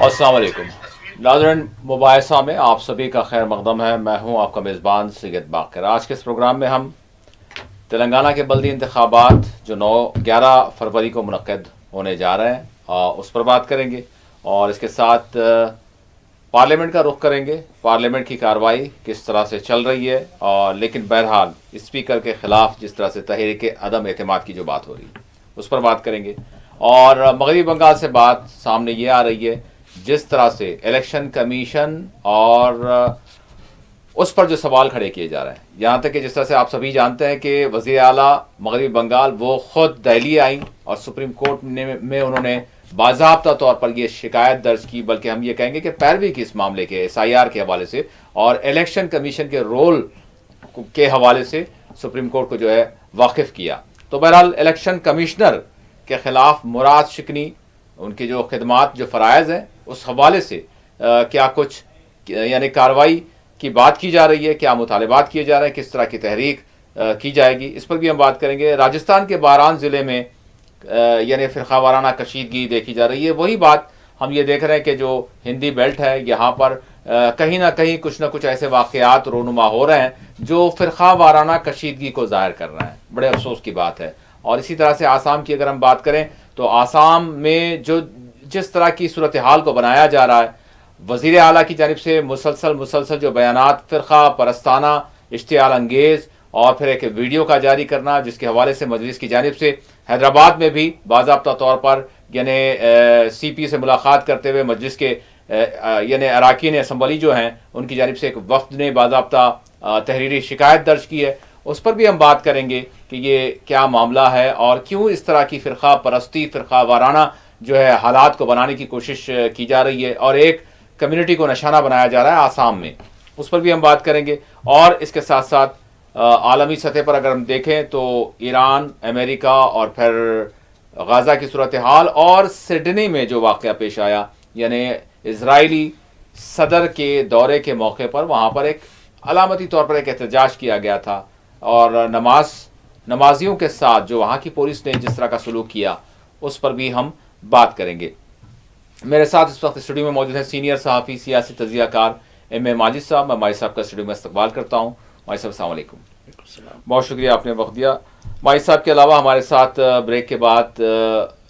अस्सलाम वालेकुम नाज़रीन, मुबाहिसा में आप सभी का खैर मकदम है। मैं हूं आपका मेज़बान सैयद बाकर। आज के इस प्रोग्राम में हम तेलंगाना के बल्दी इंतखाबात जो 9-11 फरवरी को मुनक्किद होने जा रहे हैं उस पर बात करेंगे और इसके साथ पार्लियामेंट का रुख करेंगे। पार्लियामेंट की कार्रवाई किस तरह से चल रही है और लेकिन बहरहाल स्पीकर के ख़िलाफ़ जिस तरह से तहरीक अदम एतमाद की जो बात हो रही है उस पर बात करेंगे। और मगरबी बंगाल से बात सामने ये आ रही है जिस तरह से इलेक्शन कमीशन और उस पर जो सवाल खड़े किए जा रहे हैं, यहाँ तक कि जिस तरह से आप सभी जानते हैं कि वज़ीर आला मगरबी बंगाल वो ख़ुद दिल्ली आई और सुप्रीम कोर्ट में उन्होंने बाज़ाब्ता तौर पर यह शिकायत दर्ज की, बल्कि हम ये कहेंगे कि पैरवी की इस मामले के SIR के हवाले से और इलेक्शन कमीशन के रोल के हवाले से सुप्रीम कोर्ट को जो है वाकिफ़ किया। तो बहरहाल इलेक्शन कमिश्नर के ख़िलाफ़ मुराद शिकनी, उनकी जो खिदमात जो फ़राइज़ हैं उस हवाले से क्या कुछ यानी कार्रवाई की बात की जा रही है, क्या मुतालबात किए जा रहे हैं, किस तरह की तहरीक की जाएगी, इस पर भी हम बात करेंगे। राजस्थान के बारान ज़िले में यानी फ़िरक़ा वाराना कशीदगी देखी जा रही है। वही बात हम ये देख रहे हैं कि जो हिंदी बेल्ट है यहाँ पर कहीं ना कहीं कुछ ना कुछ ऐसे वाक़यात रोनुमा हो रहे हैं जो फ़िरक़ा वाराना कशीदगी को ज़ाहिर कर रहे हैं। बड़े अफसोस की बात है। और इसी तरह से आसाम की अगर हम बात करें तो आसाम में जो जिस तरह की सूरत हाल को बनाया जा रहा है, वज़ीर आला की जानिब से मुसलसल जो बयानात फ़िरक़ा परस्ताना इश्तियाल अंगेज़ और फिर एक वीडियो का जारी करना जिसके हवाले से मजलिस की जानिब से हैदराबाद में भी बाज़ाब्ता तौर पर यानी CP से मुलाकात करते हुए मजलिस के यानी अरकान असम्बली जो हैं उनकी जानिब से एक वफ़द ने बाज़ाब्ता तहरीरी शिकायत दर्ज की है। उस पर भी हम बात करेंगे कि ये क्या मामला है और क्यों इस तरह की फ़िरक़ा परस्ती फ़िरक़ा वाराना जो है हालात को बनाने की कोशिश की जा रही है और एक कम्युनिटी को निशाना बनाया जा रहा है आसाम में। उस पर भी हम बात करेंगे। और इसके साथ साथ आलमी सतह पर अगर हम देखें तो ईरान, अमेरिका और फिर गाज़ा की सूरत हाल और सिडनी में जो वाक़या पेश आया यानी इजरायली सदर के दौरे के मौके पर वहाँ पर एक अलामती तौर पर एक एहतजाज किया गया था और नमाजियों के साथ जो वहाँ की पुलिस ने जिस तरह का सलूक किया उस पर भी हम बात करेंगे। मेरे साथ इस वक्त स्टूडियो में मौजूद हैं सीनियर सहाफ़ी सियासी तजियाकार M.A. माजिद साहब। मैं माजिद साहब का स्टूडियो में इस्तकबाल करता हूँ। माजिद साहब अस्सलाम वालेकुम। बहुत शुक्रिया आपने वक्त दिया। माजिद साहब के अलावा हमारे साथ ब्रेक के बाद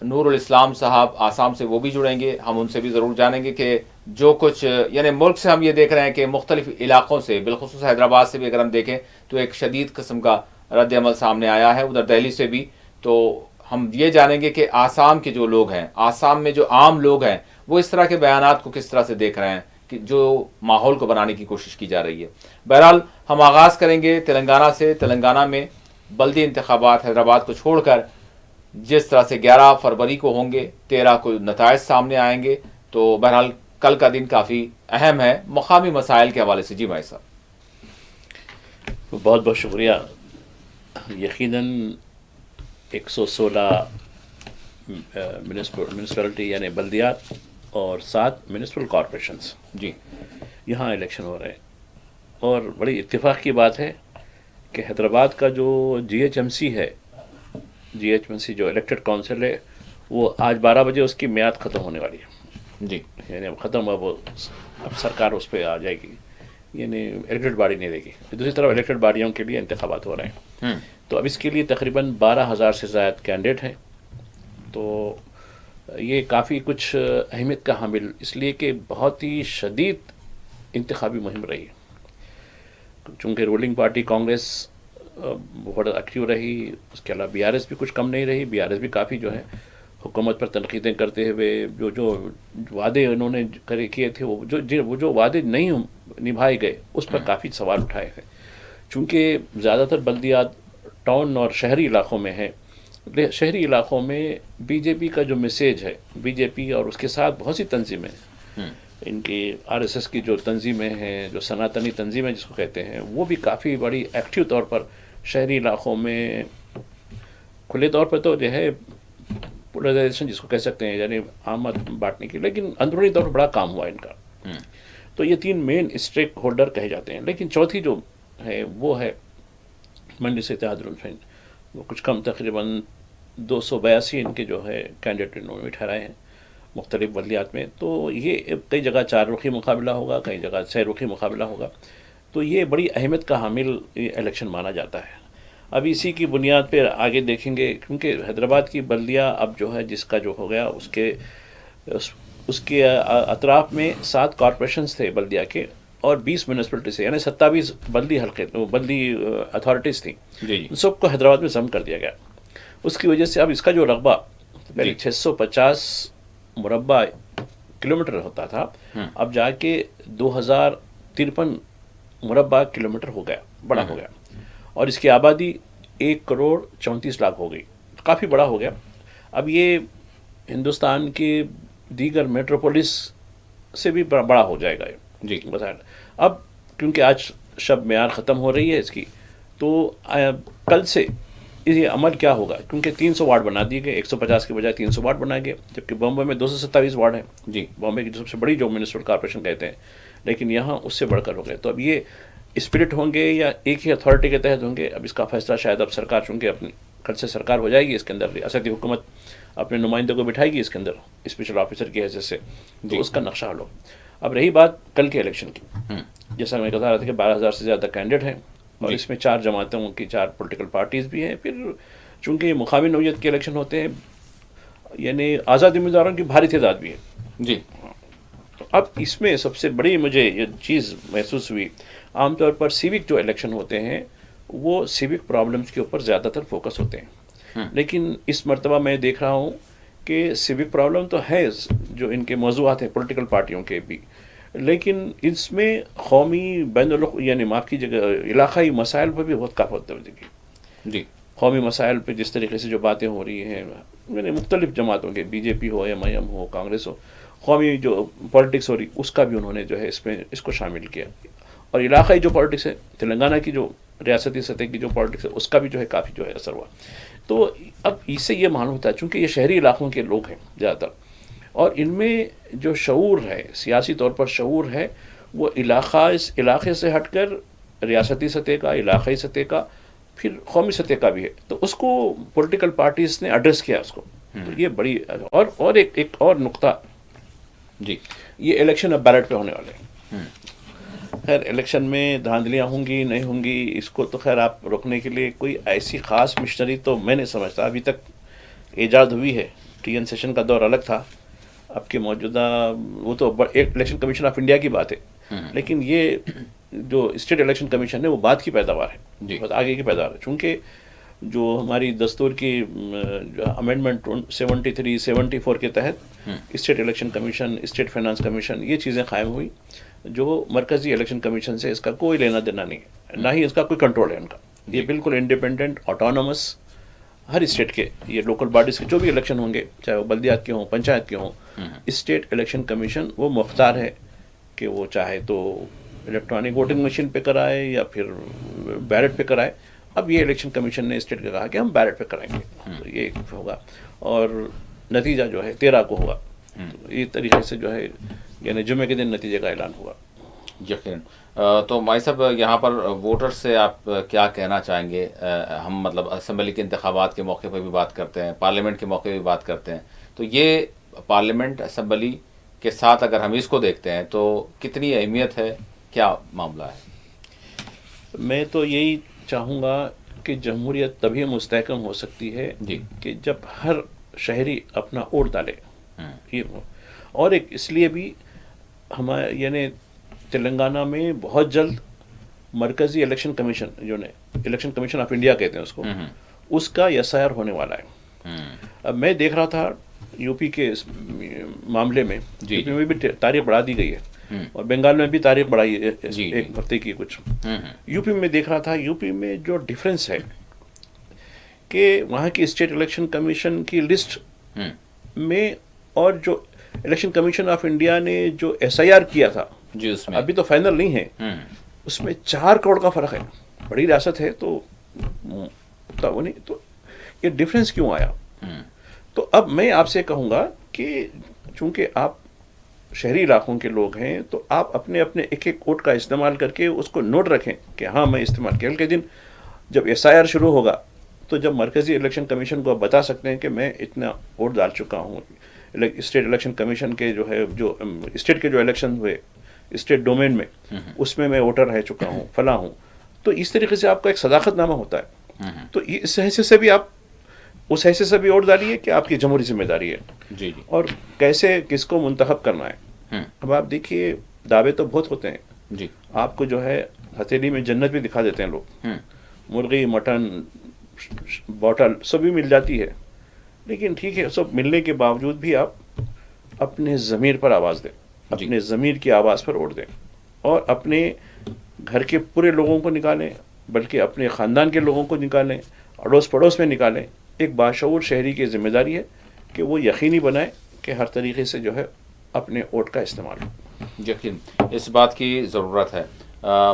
नूरुल इस्लाम साहब आसाम से वो भी जुड़ेंगे। हम उनसे भी ज़रूर जानेंगे कि जो कुछ यानी मुल्क से हम ये देख रहे हैं कि मुख्तलिफ इलाक़ों से बिलख़ुसूस हैदराबाद से भी अगर हम देखें तो एक शदीद किस्म का रद्द अमल सामने आया है, उधर दिल्ली से भी। तो हम ये जानेंगे कि आसाम के जो लोग हैं, आसाम में जो आम लोग हैं, वो इस तरह के बयानात को किस तरह से देख रहे हैं कि जो माहौल को बनाने की कोशिश की जा रही है। बहरहाल हम आगाज़ करेंगे तेलंगाना से। तेलंगाना में बल्दी इंतखाबात हैदराबाद को छोड़कर जिस तरह से 11 फरवरी को होंगे, 13 को नताइज सामने आएंगे। तो बहरहाल कल का दिन काफ़ी अहम है मकामी मसाइल के हवाले से। जी भाई साहब। बहुत बहुत शुक्रिया। यकीनन 116 म्यूनसिपैलिटी यानी बल्दियात और 7 म्यूनसिपल कॉरपोरेशंस जी यहाँ इलेक्शन हो रहे हैं और बड़ी इत्तेफाक की बात है कि हैदराबाद का जो GHMC है, GHMC जो इलेक्टेड काउंसिल है, वो आज 12 बजे उसकी मियाद ख़त्म होने वाली है। जी यानी अब ख़त्म, अब सरकार उस पर आ जाएगी, यानी इलेक्टेड बॉडी नहीं रहेगी। दूसरी तरफ इलेक्टेड बॉडियों के लिए इंतखाबात हो रहे हैं। तो अब इसके लिए तकरीबन 12,000 से ज़्यादा कैंडिडेट हैं। तो ये काफ़ी कुछ अहमियत का हामिल, इसलिए कि बहुत ही शदीद इंतखाबी मुहिम रही। चूँकि रूलिंग पार्टी कांग्रेस बहुत एक्टिव रही, उसके अलावा BRS भी कुछ कम नहीं रही। BRS भी काफ़ी जो है हुकूमत पर तनकीदें करते हुए जो वादे उन्होंने किए थे वो जो वादे नहीं निभाए गए उस पर काफ़ी सवाल उठाए हैं। चूँकि ज़्यादातर बल्दियात टाउन और शहरी इलाक़ों में है, शहरी इलाक़ों में BJP का जो मैसेज है, BJP और उसके साथ बहुत सी तंजीमें हैं, इनकी RSS की जो तंजीमें हैं, जो सनातनी तंजीमें जिसको कहते हैं, वो भी काफ़ी बड़ी एक्टिव तौर पर शहरी इलाक़ों में खुले तौर पर तो जो है पोलराइजेशन जिसको कह सकते हैं, यानी आमद बांटने की, लेकिन अंदरूनी तौर पर बड़ा काम हुआ इनका। तो ये 3 मेन स्टेक होल्डर कहे जाते हैं। लेकिन चौथी जो है वो है मंडी से इत्तेहादुल हिंद, वो कुछ कम तकरीबन 282 इनके जो है कैंडिडेट इन्होंने ठहराए हैं मुख्तलिफ बल्दियात में। तो ये कई जगह 4 रुखी मुकाबला होगा, कई जगह 6 रुखी मुकाबला होगा। तो ये बड़ी अहमियत का हामिल इलेक्शन माना जाता है। अब इसी की बुनियाद पर आगे देखेंगे, क्योंकि हैदराबाद की बल्दिया अब जो है जिसका जो हो गया उसके अतराफ़ में 7 कॉरपोरेशंस थे बल्दिया के और 20 म्यूनसिपलिटी से, यानी 27 बल्दी हल्के बल्दी अथॉरिटीज़ थी, जी सबको हैदराबाद में जम कर दिया गया। उसकी वजह से अब इसका जो रकबा पहले 650 मुरबा किलोमीटर होता था, अब जाके 2053 मुरबा किलोमीटर हो गया, बड़ा हो गया। और इसकी आबादी 1 करोड़ 34 लाख हो गई, काफ़ी बड़ा हो गया। अब ये हिंदुस्तान के दीगर मेट्रोपोलिस से भी बड़ा हो जाएगा ये जी। बताया। अब क्योंकि आज शब मेयार ख़त्म हो रही है इसकी, तो कल से ये अमल क्या होगा, क्योंकि 300 वार्ड बना दिए गए, 150 के बजाय 300 वार्ड बनाए गए, जबकि बॉम्बे में 227 वार्ड हैं जी, बॉम्बे की सबसे बड़ी जो म्यूनिसिपल कॉर्पोरेशन कहते हैं, लेकिन यहाँ उससे बढ़कर हो गए। तो अब ये स्पिरिट होंगे या एक ही अथॉरिटी के तहत होंगे, अब इसका फैसला शायद अब सरकार, चूँकि अपनी कल से सरकार हो जाएगी, इसके अंदर रियासती हुकूमत अपने नुमाइंदों को बिठाएगी इसके अंदर स्पेशल ऑफिसर की हैसियत से, तो उसका नक्शा लो। अब रही बात कल के इलेक्शन की, जैसा मैं बता रहा था कि 12,000 से ज़्यादा कैंडिडेट हैं और इसमें 4 जमातों की 4 पॉलिटिकल पार्टीज़ भी हैं। फिर चूँकि मुकामी नौयत के इलेक्शन होते हैं, यानी आज़ाद उम्मीदवारों की भारी तादाद भी है जी। तो अब इसमें सबसे बड़ी मुझे ये चीज़ महसूस हुई, आमतौर पर सिविक जो इलेक्शन होते हैं वो सिविक प्रॉब्लम्स के ऊपर ज़्यादातर फोकस होते हैं, लेकिन इस मरतबा मैं देख रहा हूँ कि सिविक प्रॉब्लम तो है जो इनके मौज़ूआत हैं पॉलिटिकल पार्टियों के भी, लेकिन इसमें कौमी यानी माफ़ की जगह इलाक़ाई मसाइल पर भी बहुत काफ़ी तवज्जो की जी। कौमी मसाइल पे जिस तरीके से जो बातें हो रही हैं, मैंने मुख्तलिफ जमातों के बीजेपी हो, MIM हो, कांग्रेस हो, कौमी जो पॉलिटिक्स हो रही उसका भी उन्होंने जो है इसको शामिल किया। और इलाक़ाई जो पॉलिटिक्स है, तेलंगाना की जो रियासती सतह की जो पॉलिटिक्स है, उसका भी जो है काफ़ी जो है असर हुआ। तो अब इससे ये मालूम होता है, चूँकि ये शहरी इलाक़ों के लोग हैं ज़्यादातर, और इनमें जो शऊर है, सियासी तौर पर शऊर है, वो इलाक़े से हटकर रियासती सतह का, इलाक़ाई सतह का, फिर कौमी सतह का भी है, तो उसको पॉलिटिकल पार्टीज़ ने एड्रेस किया उसको। तो ये बड़ी और एक और नुक्ता जी, ये इलेक्शन अब बैलेट पे होने वाले हैं। खैर इलेक्शन में धांधलियाँ होंगी नहीं होंगी, इसको तो खैर आप रोकने के लिए कोई ऐसी ख़ास मिशनरी तो मैं नहीं समझता अभी तक ईजाद हुई है। TN सेशन का दौर अलग था, अब के मौजूदा वो तो एक इलेक्शन कमीशन ऑफ इंडिया की बात है, लेकिन ये जो स्टेट इलेक्शन कमीशन है वो बाद की पैदावार है, बहुत आगे की पैदावार है। चूँकि जो हमारी दस्तूर की अमेंडमेंट 73, 74 के तहत state election commission, state finance commission, ये चीज़ें कायम हुई, जो मरकज़ी इलेक्शन कमीशन से इसका कोई लेना देना नहीं है, ना ही इसका कोई कंट्रोल है उनका। ये बिल्कुल इंडिपेंडेंट, ऑटोनमस, हर स्टेट के ये लोकल बॉडीज़ के जो भी इलेक्शन होंगे, चाहे वो बल्दियात के हों, पंचायत के हों, स्टेट इलेक्शन कमीशन वो मुख्तार है कि वो चाहे तो इलेक्ट्रॉनिक वोटिंग मशीन पे कराए या फिर बैलेट पे कराए। अब ये इलेक्शन कमीशन ने स्टेट का कहा कि हम बैलेट पे कराएंगे, तो ये होगा और नतीजा जो है 13 को होगा। तो इस तरीके से जो है यानी जुमे के दिन नतीजे का ऐलान होगा। यकीन। तो भाई साहब, यहाँ पर वोटर से आप क्या कहना चाहेंगे? हम मतलब असम्बली के इंतखाबात के मौके पर भी बात करते हैं, पार्लियामेंट के मौके पर भी बात करते हैं, तो ये पार्लियामेंट असम्बली के साथ अगर हम इसको देखते हैं तो कितनी अहमियत है, क्या मामला है? मैं तो यही चाहूँगा कि जमहूरियत तभी मुस्तहकम हो सकती है कि जब हर शहरी अपना वोट डाले। ये और एक इसलिए भी हमारे यानी तेलंगाना में बहुत जल्द मरकज़ी इलेक्शन कमीशन जो ने इलेक्शन कमीशन ऑफ इंडिया कहते हैं उसको, उसका SIR होने वाला है। अब मैं देख रहा था यूपी के इस मामले में, यूपी में भी तारीख बढ़ा दी गई है और बंगाल में भी तारीख बढ़ाई है एक हफ्ते की कुछ। यूपी में देख रहा था, यूपी में जो डिफरेंस है कि वहाँ की स्टेट इलेक्शन कमीशन की लिस्ट में और जो इलेक्शन कमीशन ऑफ इंडिया ने जो SIR किया था जी, उसमें अभी तो फाइनल नहीं है, उसमें 4 करोड़ का फ़र्क है। बड़ी रियासत है तो वो नहीं, तो ये डिफरेंस क्यों आया? तो अब मैं आपसे कहूँगा कि चूँकि आप शहरी इलाकों के लोग हैं तो आप अपने अपने एक एक वोट का इस्तेमाल करके उसको नोट रखें कि हाँ मैं इस्तेमाल किया। कल के दिन जब SIR शुरू होगा तो जब मरकज़ी इलेक्शन कमीशन को आप बता सकते हैं कि मैं इतना वोट डाल चुका हूँ, स्टेट इलेक्शन कमीशन के जो है, जो स्टेट के जो इलेक्शन हुए स्टेट डोमेन में, उसमें मैं वोटर रह चुका हूँ, फला हूँ। तो इस तरीके से आपका एक सदाकतनामा होता है। तो इस हैसियत से भी आप उस हैसियत से भी वोट डालिए कि आपकी जमहूरी जिम्मेदारी है। जी जी। और कैसे किसको मुंतखब करना है। अब आप देखिए, दावे तो बहुत होते हैं जी। आपको जो है हथेली में जन्नत भी दिखा देते हैं लोग, मुर्गी, मटन, बॉटल सभी मिल जाती है, लेकिन ठीक है, सब मिलने के बावजूद भी आप अपने ज़मीर पर आवाज़ दें, अपने ज़मीर की आवाज़ पर वोट दें, और अपने घर के पूरे लोगों को निकालें, बल्कि अपने ख़ानदान के लोगों को निकालें, अड़ोस पड़ोस में निकालें। एक बाशऊर शहरी की जिम्मेदारी है कि वो यकीनी बनाए कि हर तरीके से जो है अपने वोट का इस्तेमाल हो। यकीन इस बात की ज़रूरत है।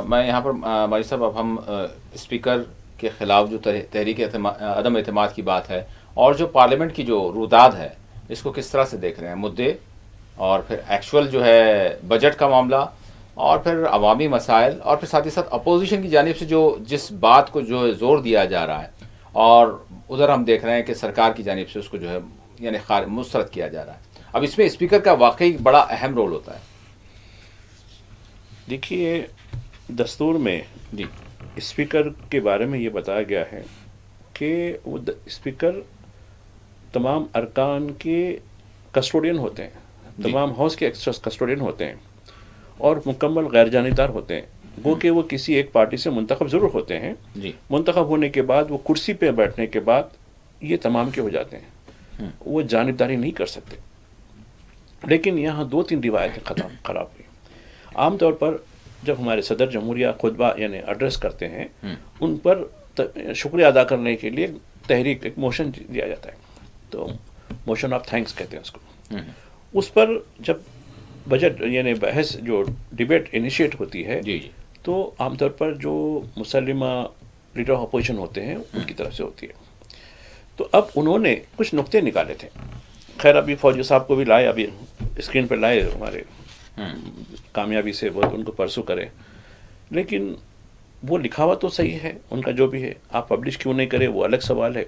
मैं यहाँ पर माजिद साहब, अब हम स्पीकर के ख़िलाफ़ जो तहरीक अदम एतमाद की बात है, और जो पार्लियामेंट की जो रुदाद है, इसको किस तरह से देख रहे हैं? मुद्दे और फिर एक्चुअल जो है बजट का मामला, और फिर अवामी मसाइल, और फिर साथ ही साथ अपोजिशन की जानिब से जो जिस बात को जो है ज़ोर दिया जा रहा है, और उधर हम देख रहे हैं कि सरकार की जानिब से उसको जो है यानी मुस्तरद किया जा रहा है। अब इसमें स्पीकर का वाकई बड़ा अहम रोल होता है। देखिए, दस्तूर में जी स्पीकर के बारे में ये बताया गया है कि वो स्पीकर तमाम अरकान के कस्टोडियन होते हैं, तमाम हाउस के कस्टोडियन होते हैं, और मुकम्मल गैर जानिबदार होते हैं। वो कि वो किसी एक पार्टी से मुंतखब ज़रूर होते हैं, मुंतखब होने के बाद वो कुर्सी पे बैठने के बाद ये तमाम के हो जाते हैं, वो जानिबदारी नहीं कर सकते। लेकिन यहाँ 2-3 रिवायतें ख़राब हुई। आमतौर पर जब हमारे सदर जमहूरिया खुतबा यानी एड्रेस करते हैं, उन पर शुक्रिया अदा करने के लिए तहरीक एक मोशन दिया जाता है, तो मोशन ऑफ थैंक्स कहते हैं उसको। उस पर जब बजट यानी बहस जो डिबेट इनिशिएट होती है, तो आमतौर पर जो मुसल्लिमा लीडर ऑफ अपोजिशन होते हैं उनकी तरफ से होती है। तो अब उन्होंने कुछ नुक्ते निकाले थे, खैर अभी फौजी साहब को भी लाए, अभी स्क्रीन पर लाए हमारे कामयाबी से, बहुत उनको परसू करें, लेकिन वो लिखावा तो सही है उनका जो भी है, आप पब्लिश क्यों नहीं करें वो अलग सवाल है।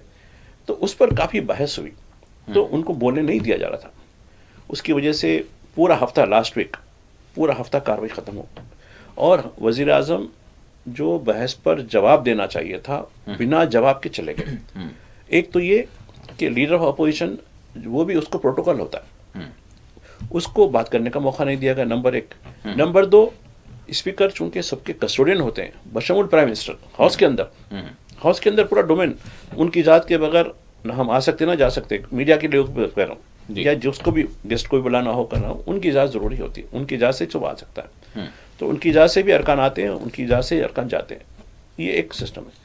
तो उस पर काफ़ी बहस हुई, तो उनको बोलने नहीं दिया जा रहा था। उसकी वजह से पूरा हफ्ता, लास्ट वीक पूरा हफ्ता कार्रवाई ख़त्म हो, और वज़ीर आज़म जो बहस पर जवाब देना चाहिए था बिना जवाब के चले गए। एक तो ये कि लीडर ऑफ अपोजिशन वो भी उसको प्रोटोकॉल होता है, उसको बात करने का मौका नहीं दिया गया, नंबर 1। नंबर 2, स्पीकर चूंकि सबके कस्टोडियन होते हैं, बशमूल प्राइम मिनिस्टर, हाउस के अंदर पूरा डोमेन, उनकी इजाज़त के बगैर ना हम आ सकते ना जा सकते। मीडिया के लोग कह रहा हूँ, या जिसको भी गेस्ट को भी बुलाना हो करना हो, उनकी इजाज़त ज़रूरी होती है, उनकी इजाज़त से सब आ सकता है। तो उनकी इजाज़त से भी अरकान आते हैं, उनकी इजाज़त से अरकान जाते हैं, ये एक सिस्टम है।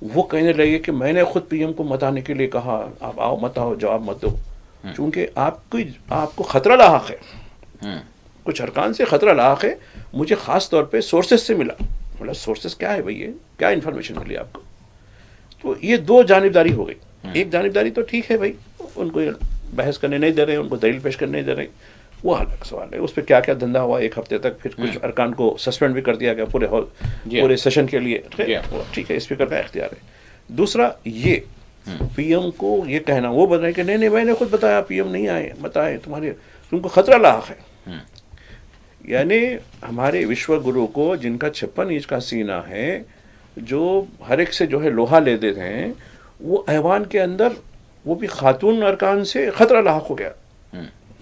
वो कहने लगे कि मैंने खुद पीएम को मत आने के लिए कहा, आप आओ मत आओ, जवाब मत दो, चूँकि आपको ख़तरा लाक है, कुछ अरकान से ख़तरा लाक है। मुझे ख़ास तौर पे सोर्सेज से मिला, मतलब सोर्सेज क्या है भाई, ये क्या इन्फॉर्मेशन मिली आपको? तो ये 2 जानिबदारी हो गई। एक जानिबदारी तो ठीक है भाई, उनको बहस करने नहीं दे रहे, उनको दलील पेश करने नहीं दे रहे, वो अलग सवाल है। उस पर क्या क्या धंधा हुआ 1 हफ्ते तक, फिर कुछ अरकान को सस्पेंड भी कर दिया गया पूरे सेशन के लिए, ठीक है, स्पीकर का इख्तियार है। दूसरा ये पीएम को ये कहना, वो बताए कि नहीं मैंने खुद बताया, पीएम नहीं आए, बताए तुमको खतरा लाक है। यानी हमारे विश्व गुरु को, जिनका 56 इंच का सीना है, जो हर एक से जो है लोहा ले देते हैं, वो ऐवान के अंदर वो भी खातून अरकान से खतरा लाक हो गया।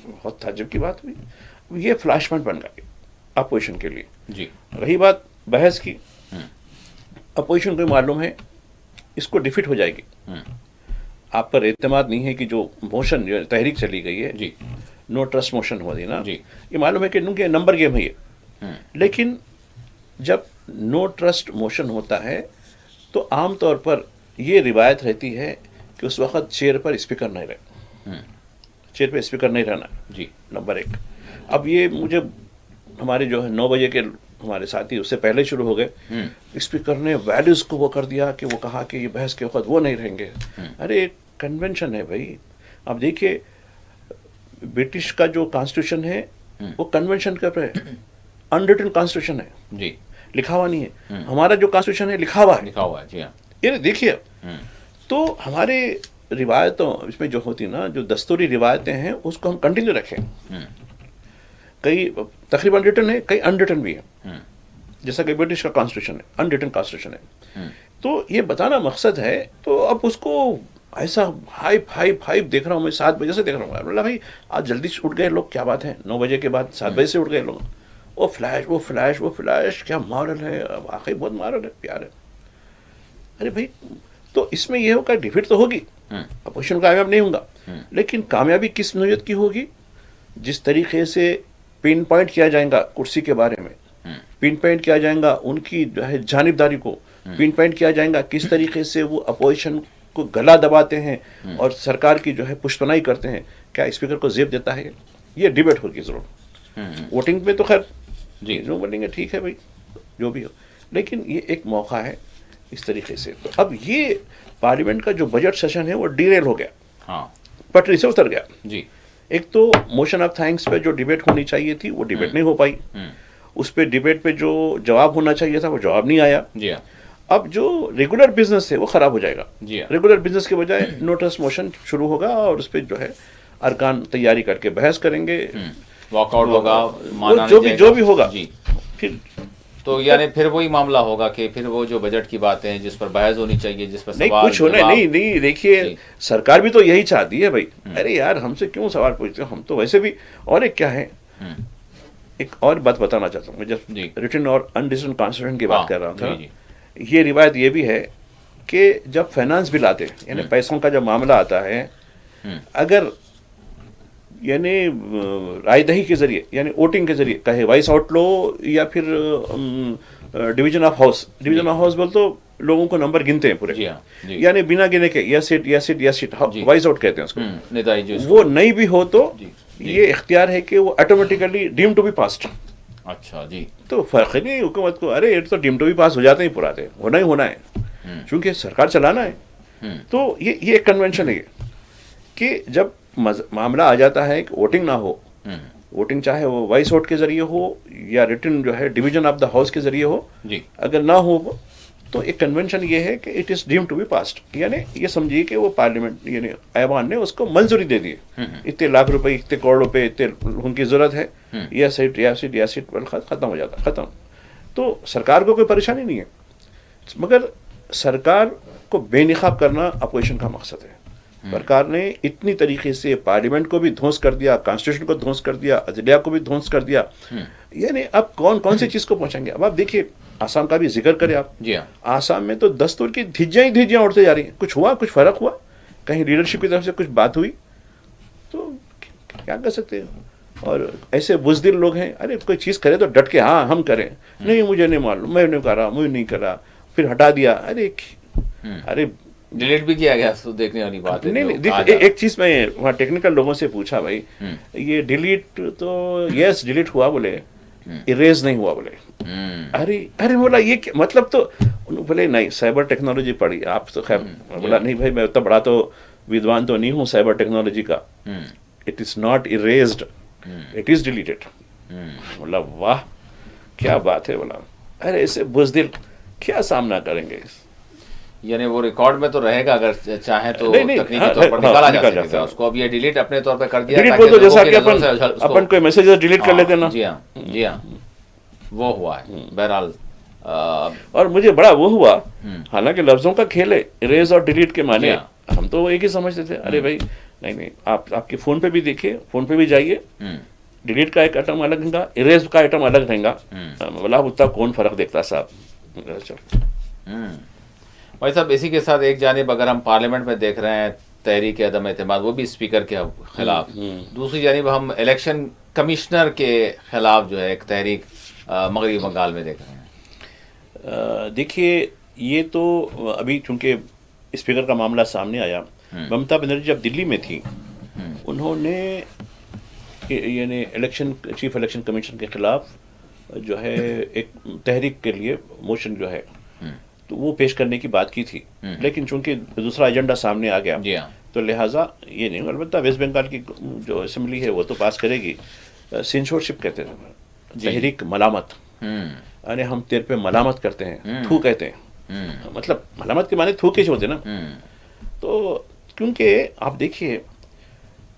बहुत ताज्जुब की बात हुई। ये फ्लैश पॉइंट बन गई अपोजिशन के लिए। जी। रही बात बहस की, अपोजिशन को मालूम है इसको डिफीट हो जाएगी। आप पर एतमाद नहीं है कि जो मोशन, जो तहरीक चली गई है, जी, नो ट्रस्ट मोशन हुआ थी ना, जी, ये मालूम है कि उनके नंबर गेम है ये। लेकिन जब नो ट्रस्ट मोशन होता है तो आमतौर पर ये रिवायत रहती है कि उस वक्त चेयर पर स्पीकर नहीं रहे, चेयर पर स्पीकर नहीं रहना जी, नंबर 1। अब ये मुझे हमारे जो है 9 बजे के हमारे साथी उससे पहले शुरू हो गए, स्पीकर ने वैल्यूज को वो कर दिया कि वो कहा कि ये बहस के वक्त वो नहीं रहेंगे। अरे कन्वेंशन है भाई, आप देखिए ब्रिटिश का जो कॉन्स्टिट्यूशन है वो कन्वेंशन का है, अनरिटन कॉन्स्टिट्यूशन है जी, लिखा हुआ नहीं है। हमारा जो कॉन्स्टिट्यूशन है लिखा हुआ है जी हाँ। ये देखिए, तो हमारे रिवायतों इसमें जो होती ना, जो दस्तूरी रिवायतें हैं उसको हम कंटिन्यू रखें। कई तकरीबन रिटर्न है, कई अनरिटर्न भी है, जैसा कि ब्रिटिश का कॉन्स्टिट्यूशन है, अनरिटन कॉन्स्टिट्यूशन है। तो ये बताना मकसद है। तो अब उसको ऐसा हाइप हाइप हाइप देख रहा हूँ मैं, 7 बजे से देख रहा हूँ। बोला भाई आज जल्दी से उठ गए लोग, क्या बात है, 9 बजे के बाद 7 बजे से उठ गए लोग। वो फ्लैश वो फ्लैश वो फ्लैश, क्या मॉरल है, वाकई बहुत मॉरल है, प्यार है। अरे भाई, तो इसमें यह होगा डिफीट तो होगी, अपोजिशन कामयाब नहीं होगा, लेकिन कामयाबी किस नौयत की होगी? जिस तरीके से पिन पॉइंट किया जाएगा कुर्सी के बारे में, पिन पॉइंट किया जाएगा उनकी जो है जानिबदारी को, पिन पॉइंट किया जाएगा किस तरीके से वो अपोजिशन को गला दबाते हैं और सरकार की जो है पुष्पनाई करते हैं। क्या स्पीकर को जेब देता है? ये डिबेट होगी जरूर। वोटिंग पे तो खैर जी जो बोलेंगे ठीक है भाई, जो भी हो, लेकिन ये एक मौका है इस तरीके से। तो अब ये पार्लियामेंट का जो बजट सेशन है वो डीरेल हो गया, हाँ, पटरी से उतर गया जी। एक तो मोशन ऑफ थैंक्स पे जो डिबेट होनी चाहिए थी वो डिबेट नहीं हो पाई, उस पे डिबेट पे जो जवाब होना चाहिए था वो जवाब नहीं आया। जी हाँ। अब जो रेगुलर बिजनेस है वो खराब हो जाएगा। जी हाँ। रेगुलर बिजनेस के बजाय नो ट्रस्ट मोशन शुरू होगा और उस पर जो है अरकान तैयारी करके बहस करेंगे, वॉकआउट होगा, माना जो भी होगा जी। फिर तो यानी फिर वही मामला होगा कि फिर वो जो बजट की बातें हैं जिस पर बहस होनी चाहिए, जिस पर नहीं सवाल कुछ होना जवाब- नहीं। देखिए सरकार भी तो यही चाहती है भाई, अरे यार हमसे क्यों सवाल पूछते हो, हम तो वैसे भी। और एक क्या है, एक और बात बताना चाहता हूँ मैं, जब जी। रिटन और अनरिटन कॉन्स्टिट्यूशन की बात हाँ, कर रहा था, जी, ये रिवायत ये भी है कि जब फाइनेंस बिल आते हैं, यानी पैसों का जब मामला आता है, अगर यानी रायदही के जरिए यानी वोटिंग के जरिए, कहे वाइस आउट लो या फिर डिवीजन ऑफ हाउस बोल तो लोगों को नंबर गिनते हैं पूरे, जी हाँ, जी। यानी बिना गिने के या सीट जी। वाइस आउट कहते हैं उसको। नेताजी जी वो नहीं भी हो तो जी, जी। ये इख्तियार है कि वो automatically deem to be passed. अच्छा जी। तो फर्क नहीं हुकूमत को, अरे ये तो डीम टू बी पास हो जाते ही पुराते, होना ही होना है, क्योंकि सरकार चलाना है। तो ये एक कन्वेंशन है कि जब मामला आ जाता है कि वोटिंग ना हो, वोटिंग चाहे वो वॉइस वोट के जरिए हो या रिटर्न जो है डिवीजन ऑफ द हाउस के जरिए हो जी, अगर ना हो तो एक कन्वेंशन ये है कि it is deemed to be passed, यानी ये समझिए कि वो पार्लियामेंट यानी ऐवान ने उसको मंजूरी दे दी। इतने लाख रुपए, इतने करोड़ रुपए, इतने उनकी जरूरत है, यह सीट खत्म हो जाता, खत्म। तो सरकार को कोई परेशानी नहीं है, मगर सरकार को बेनिकाब करना अपोजिशन का मकसद है। सरकार ने इतनी तरीके से पार्लियामेंट को भी ध्वंस कर दिया, कॉन्स्टिट्यूशन को ध्वंस कर दिया, अदलिया को भी ध्वंस कर दिया, यानी अब कौन कौन सी चीज को पहुंचेंगे। अब आप देखिए आसाम का भी जिक्र करें आप, जी हाँ। आसाम में तो दस्तूर की धिज्जियां ही धिज्जियां उड़ते जा रही हैं। कुछ हुआ, कुछ फर्क हुआ, कहीं लीडरशिप की तरफ से कुछ बात हुई, तो क्या कर सकते हैं। और ऐसे बुजदिल लोग हैं, अरे कोई चीज करे तो डट के हाँ हम करें, नहीं मुझे नहीं मालूम, मैं नहीं करा, मुझे नहीं करा, फिर हटा दिया। अरे डिलीट भी किया गया, तो देखने वाली बात है। नहीं देखिए, एक चीज मैं वहाँ टेक्निकल लोगों से पूछा, भाई ये डिलीट तो यस डिलीट हुआ बोले, इरेज नहीं हुआ बोले। अरे बोला ये मतलब, तो बोले नहीं साइबर टेक्नोलॉजी पढ़ी आप तो, खैर बोला नहीं भाई मैं उतना बड़ा तो विद्वान तो नहीं हूँ साइबर टेक्नोलॉजी का, it is not erased, it is deleted. बोला वाह क्या बात है, बोला अरे ऐसे बुजदिल क्या सामना करेंगे। यानी वो रिकॉर्ड में तो रहेगा, अगर चाहे तो नहीं, तकनीकी तौर पर निकाला जा सकता है उसको। अब ये डिलीट अपने तौर पे कर दिया, डिलीट ताकि बोल तो लोगों जैसा की कि नजरों से उसको- अपन कोई मैसेज डिलीट कर लेते ना। जी हाँ, जी हाँ, वो हुआ है बहरहाल। और मुझे बड़ा वो हुआ, हालांकि लफ्जों का खेल है, इरेज और डिलीट के माने जी हाँ। हम तो एक ही समझते थे। अरे भाई नहीं आप आपके फोन पे भी देखिए, फोन पे भी जाइए, डिलीट का एक आइटम अलग रहेगा, इरेज का आइटम अलग रहेगा। बोला उतना कौन फर्क देखता साहब। भाई साहब, इसी के साथ एक जानिब अगर हम पार्लियामेंट में देख रहे हैं तहरीक अदम एतमाद, वो भी स्पीकर के खिलाफ, दूसरी जानिब हम इलेक्शन कमिश्नर के खिलाफ जो है एक तहरीक मगरबी बंगाल में देख रहे हैं। देखिए ये तो अभी चूंकि स्पीकर का मामला सामने आया, ममता बनर्जी जब दिल्ली में थी उन्होंने यानी चीफ इलेक्शन कमीशन के खिलाफ जो है एक तहरीक के लिए मोशन जो है तो वो पेश करने की बात की थी, लेकिन चूंकि दूसरा एजेंडा सामने आ गया, जी हाँ। तो लिहाजा ये नहीं, अलबत्ता वेस्ट बंगाल की जो असेंबली है वो तो पास करेगी। सेंसरशिप कहते हैं, तहरीक मलामत, यानी हम तेरे पे मलामत करते हैं, थू कहते हैं, मतलब मलामत के माने थू के होते ना। तो क्योंकि आप देखिए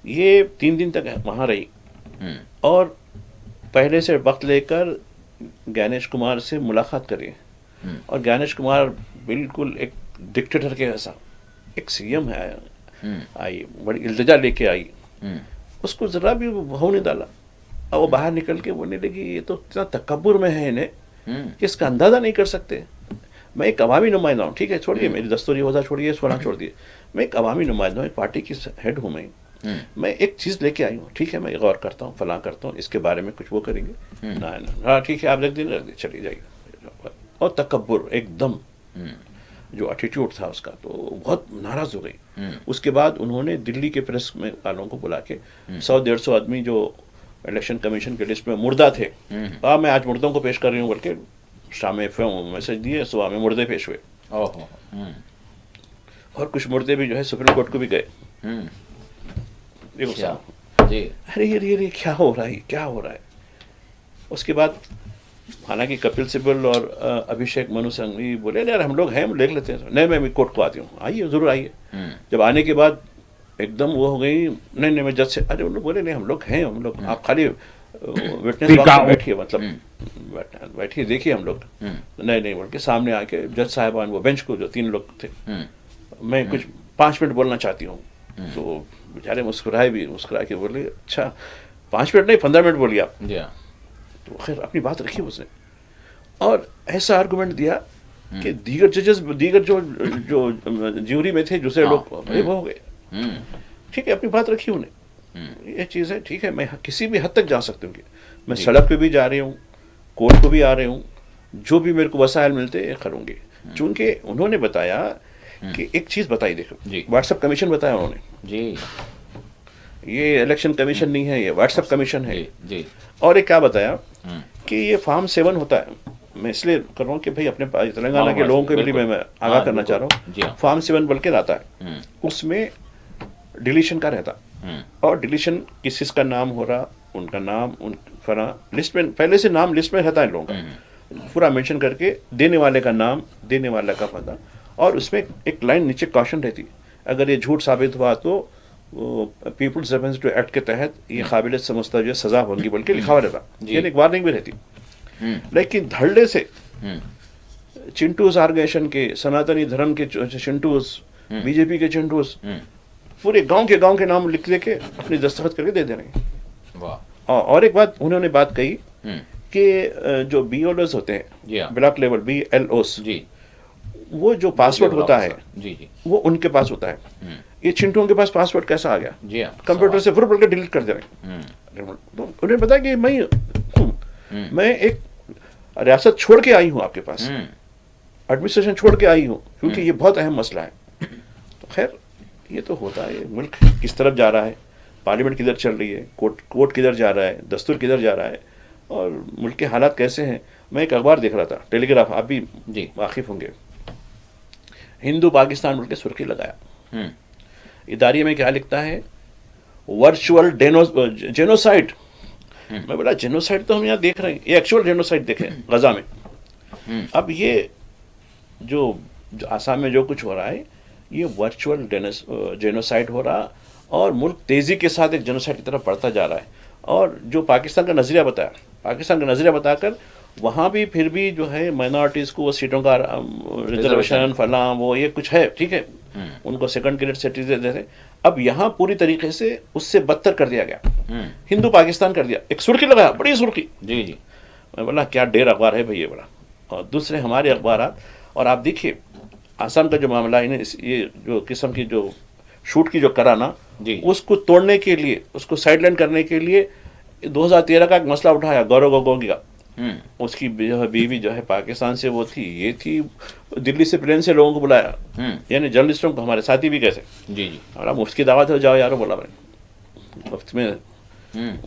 ये 3 दिन तक वहाँ रही और पहले से वक्त लेकर ज्ञानेश कुमार से मुलाकात करी और ज्ञानेश कुमार बिल्कुल एक डिक्टेटर के जैसा एक सीएम है आई बड़ी इल्तिजा लेके आई उसको जरा भी भाव नहीं डाला और वो बाहर निकल के बोलने लगी ये तो इतना तकब्बुर में है इन्हें कि इसका अंदाजा नहीं कर सकते। मैं एक अवामी नुमाइंदा हूँ, ठीक है, छोड़िए मेरी दस्तूरी वजह छोड़िए सोना छोड़ दिए, मैं एक अवामी नुमाइंदा हूँ, एक पार्टी की हेड हूँ मैं एक चीज़ लेके आई हूँ, ठीक है, मैं गौर करता हूँ फलां करता हूँ, इसके बारे में कुछ वो करेंगे ना हाँ ठीक है आप रख दीजिए चली जाइए। और तकब्बुर एकदम जो एटीट्यूड था उसका तो बहुत नाराज हो गई। उसके बाद उन्होंने दिल्ली के प्रेस में वालों को बुला के 100-150 आदमी जो इलेक्शन कमीशन के लिस्ट में मुर्दा थे कहा मैं आज मुर्दों को पेश कर रही हूँ, बल्कि शाम में मैसेज दिए, सुबह में मुर्दे पेश हुए और कुछ मुर्दे भी जो है सुप्रीम कोर्ट को भी गए। देखो साहब अरे ये क्या हो रहा है, क्या हो रहा है। उसके बाद हालांकि कपिल सिब्बल और अभिषेक मनु संघवी बोले यार हम लोग हैं, हम देख लेते हैं, नहीं मैं कोर्ट को आती हूँ, आइए जरूर आइए। जब आने के बाद एकदम वो हो गई, नहीं मैं जज से, अरे उन लोग बोले नहीं हम लोग हैं, हम लोग आप खाली विटनेस बॉक्स में बैठिए, मतलब बैठिए देखिए हम लोग, नहीं बोल के सामने आके जज साहिबान वो बेंच को जो 3 लोग थे, मैं कुछ 5 मिनट बोलना चाहती हूँ। तो बेचारे मुस्कुरा के बोले अच्छा 5 मिनट नहीं 15 मिनट बोलिए आप। तो खैर अपनी बात रखी उसने और ऐसा आर्गुमेंट दिया कि दीगर जजेस दीगर जो ज्यूरी में थे दूसरे लोग वो हो गए, ठीक है, अपनी बात रखी उन्हें, ये चीज़ है, ठीक है, मैं किसी भी हद तक जा सकती हूँ, मैं सड़क पे भी जा रही हूँ, कोर्ट को भी आ रही हूँ, जो भी मेरे को वसाइल मिलते हैं करूँगी। चूंकि उन्होंने बताया कि एक चीज़ बताई, देखो व्हाट्सएप कमीशन बताया उन्होंने जी, ये इलेक्शन कमीशन नहीं है, ये व्हाट्सएप कमीशन है जी। और एक क्या बताया कि ये फार्म 7 होता है, मैं इसलिए कर रहा हूँ कि भाई अपने तेलंगाना के लोगों के लिए मैं आगाह करना चाह रहा हूँ, फार्म 7 बोल के आता है, उसमें डिलीशन का रहता और डिलीशन किसका नाम हो रहा, उनका नाम उन फला लिस्ट में पहले से नाम लिस्ट में रहता है लोगों का, पूरा मेंशन करके देने वाले का नाम, देने वाले का पता, और उसमें एक लाइन नीचे कॉशन रहती, अगर ये झूठ साबित हुआ तो पीपुल्स रिप्रेजेंटेटिव एक्ट के तहत ये काबिल समझता जो सजा होगी बोल के लिखा हुआ रहता, यानी एक वार्निंग भी रहती। लेकिन धड़ल्ले से चिंटूस ऑर्गेनाइजेशन के, सनातनी धर्म के चिंटूस, बीजेपी के चिंटूस पूरे गांव के नाम लिख दे के अपनी दस्तखत करके दे रहे हैं। और एक बात उन्होंने बात कही कि जो BLOs होते हैं, ब्लॉक लेवल BLOs, वो जो पासवर्ड होता है वो उनके पास होता है, ये चिंटुओं के पास पासवर्ड कैसा आ गया, कंप्यूटर से फुर के डिलीट कर दे रहे हैं। तो उन्हें बताया कि मैं एक रियासत छोड़ के आई हूँ आपके पास, एडमिनिस्ट्रेशन छोड़ के आई हूँ, क्योंकि ये बहुत अहम मसला है। तो खैर ये तो होता है, मुल्क किस तरफ जा रहा है, पार्लियामेंट किधर चल रही है, कोर्ट किधर जा रहा है, दस्तूर किधर जा रहा है, और मुल्क के हालात कैसे हैं। मैं एक अखबार देख रहा था, टेलीग्राफ, आप भी वाकिफ होंगे, हिंदू पाकिस्तान बोल के सुर्खी लगाया, इदारे में क्या लिखता है, वर्चुअल जेनोसाइड। मैं बोला जेनोसाइड तो हम यहाँ देख रहे हैं, ये एक्चुअल जेनोसाइड देखे गजा में। अब ये जो आसाम में जो कुछ हो रहा है ये वर्चुअल जेनोसाइड हो रहा, और मुल्क तेजी के साथ एक जेनोसाइड की तरफ बढ़ता जा रहा है। और जो पाकिस्तान का नजरिया बताया, पाकिस्तान का नजरिया बताकर वहाँ भी फिर भी जो है माइनॉरिटीज़ को वो सीटों का रिजर्वेशन फला वो ये कुछ है, ठीक है, उनको सेकंड ग्रेड सिटीजन देते। अब यहाँ पूरी तरीके से उससे बदतर कर दिया गया, हिंदू पाकिस्तान कर दिया, एक सुर्खी लगाया, बड़ी सुर्खी जी। मैं बोला क्या डेर अखबार है भाई ये बड़ा। और दूसरे हमारे अखबार, और आप देखिए आसाम का जो मामला है, ये जो किस्म की जो शूट की जो कराना, उसको तोड़ने के लिए, उसको साइडलाइन करने के लिए 2013 का एक मसला उठाया, गौरव गोगोई का, उसकी बीवी जो है पाकिस्तान से वो थी, ये थी, दिल्ली से प्लेन से लोगों को बुलाया, यानी जर्नलिस्टों को, हमारे साथी भी कैसे जी और मुफ्त की दावत हो, जाओ यारो, बोला भाई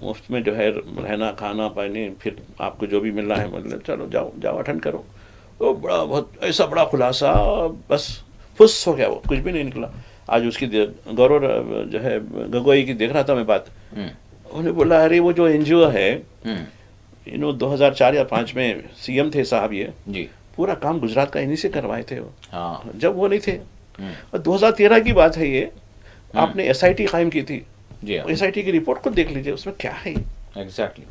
मुफ्त में जो है रहना खाना पानी, फिर आपको जो भी मिल रहा है मतलब चलो जाओ अटेंड करो। तो बड़ा बहुत ऐसा बड़ा खुलासा, बस फुस हो गया, वो कुछ भी नहीं निकला। आज उसकी गौरव जो है गोगोई की देख रहा था मैं बात, उन्होंने बोला अरे वो जो NGO है, 2004 या 5 में CM थे साहब, ये जी पूरा काम गुजरात का इन्हीं से करवाए थे वो, जब वो नहीं थे। और 2013 की बात है ये, आपने एसआईटी कायम की थी, जी हाँ, एसआईटी की रिपोर्ट को देख लीजिए, उसमें क्या है। एग्जैक्टली।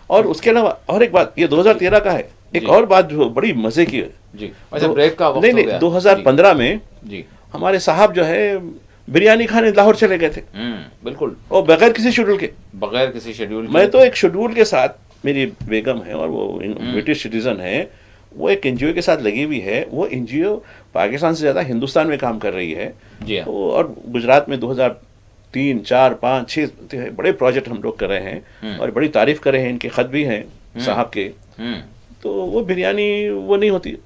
और उसके अलावा और एक बात, ये 2013 का है। एक जी। और बात जो बड़ी मजे की है, जी अच्छा, ब्रेक का वक्त नहीं हो नहीं गया। 2015 में जी। हमारे साहब जो है बिरयानी खाने लाहौर चले गए थे, बिल्कुल, और बगैर किसी शेड्यूल के। बगैर किसी शेड्यूल मैं के। तो एक शेड्यूल के साथ, मेरी बेगम है और वो ब्रिटिश सिटीजन है, वो एक एनजीओ के साथ लगी हुई है। वो एनजीओ पाकिस्तान से ज़्यादा हिंदुस्तान में काम कर रही है। जी हाँ। और गुजरात में 2003, 4, 5, 6 बड़े प्रोजेक्ट हम लोग कर रहे हैं, और बड़ी तारीफ कर रहे हैं, इनके खत भी हैं साहब के। तो वो बिरयानी वो नहीं होती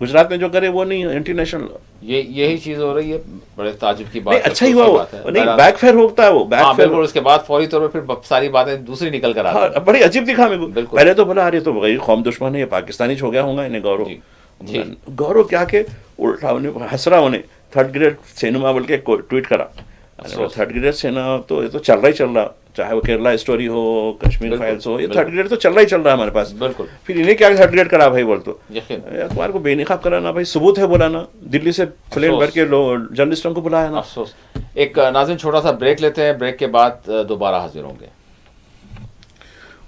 गुजरात में जो करे, वो नहीं इंटरनेशनल। यही चीज हो रही है, बड़े ताजुब की बात नहीं है, अच्छा ही अफसोस हुआ की वो, बात है। नहीं बहरहाल- बैक फेयर होता है वो, बैक हाँ फेयर। बिल्कुल, उसके बाद फौरी तौर पर फिर सारी बातें दूसरी निकल कर आती हैं। हाँ, बड़ी अजीब दिखा मेरे को। बिल्कुल। पहले तो बोला अरे तो भाई कौम दुश्मन है, ये पाकिस्तानी हो गया होगा, इन्हें गौरव। जी। गौरव क्या के उल्टा उन्हें हंसरा, उन्हें थर्ड ग्रेड सिनेमा बोल के ट्वीट करा। थर्ड ग्रेड सिनेमा तो ये तो चल रहा ही चल रहा, चाहे वो केरला स्टोरी हो, कश्मीर फाइल्स हो, ये थर्ड ग्रेड तो चल रहा ही चल रहा है हमारे पास। बिल्कुल। फिर इन्हें क्या थर्ड ग्रेड करा भाई बोल तो यकीन। यार तुम्हारे को बेनकाब कराना भाई, सबूत है बोलाना, दिल्ली से प्लेन भर के जर्नलिस्टों को बुलाया ना। अफसोस। एक नाज़रीन छोटा सा ब्रेक लेते हैं, ब्रेक के बाद दोबारा हाजिर होंगे।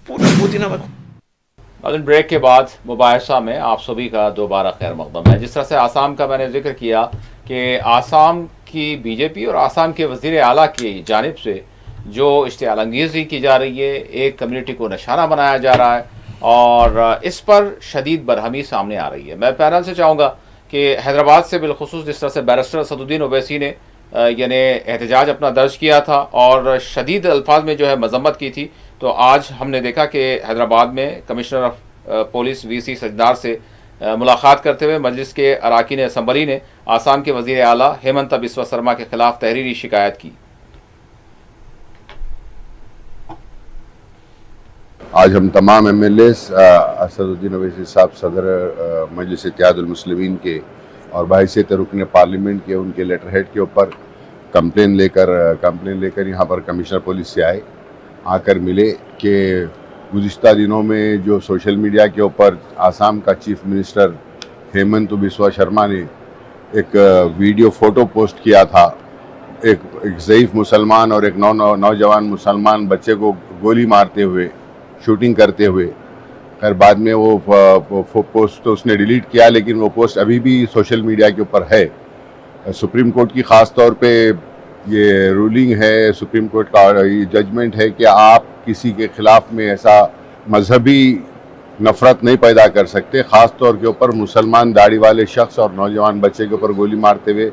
पूरा पुदीना नाज़रीन ब्रेक के बाद मुबाहिसा में आप सभी का दोबारा खैर मकदम है। जिस तरह से आसाम का मैंने जिक्र किया कि आसाम की बीजेपी और आसाम के वज़ीर आला की जानिब से जो इश्तियालंगेज़ी की जा रही है, एक कम्युनिटी को निशाना बनाया जा रहा है, और इस पर शदीद बरहमी सामने आ रही है। मैं पैनल से चाहूँगा कि हैदराबाद से बिलखुसूस जिस तरह से बैरिस्टर असदुद्दीन ओवैसी ने यानी एहतजाज अपना दर्ज किया था और शदीद अल्फाज में जो है मजम्मत की थी, तो आज हमने देखा कि हैदराबाद में कमिश्नर ऑफ पुलिस वीसी सजदार से मुलाकात करते हुए मजलिस के अरकान असम्बली ने आसाम के वज़ीर आला हेमंत बिस्वा शर्मा के खिलाफ तहरीरी शिकायत की। आज हम तमाम MLAs असदुद्दीन ओवैसी साहब सदर मजलिस इत्तेहादुल मुस्लिमीन के और बाहिसियत रुकन पार्लियामेंट के, उनके लेटर हेड के ऊपर कंप्लेन लेकर यहाँ पर कमिश्नर पुलिस से आकर मिले कि गुज़िश्ता दिनों में जो सोशल मीडिया के ऊपर आसाम का चीफ मिनिस्टर हेमंत बिस्वा शर्मा ने एक वीडियो फ़ोटो पोस्ट किया था, एक ज़ईफ़ मुसलमान और एक नौजवान मुसलमान बच्चे को गोली मारते हुए, शूटिंग करते हुए। खैर बाद में वो पोस्ट तो उसने डिलीट किया, लेकिन वो पोस्ट अभी भी सोशल मीडिया के ऊपर है। सुप्रीम कोर्ट की ख़ास तौर पे ये रूलिंग है, सुप्रीम कोर्ट का ये जजमेंट है कि आप किसी के ख़िलाफ़ में ऐसा मजहबी नफ़रत नहीं पैदा कर सकते, ख़ास तौर के ऊपर मुसलमान दाढ़ी वाले शख्स और नौजवान बच्चे के ऊपर गोली मारते हुए।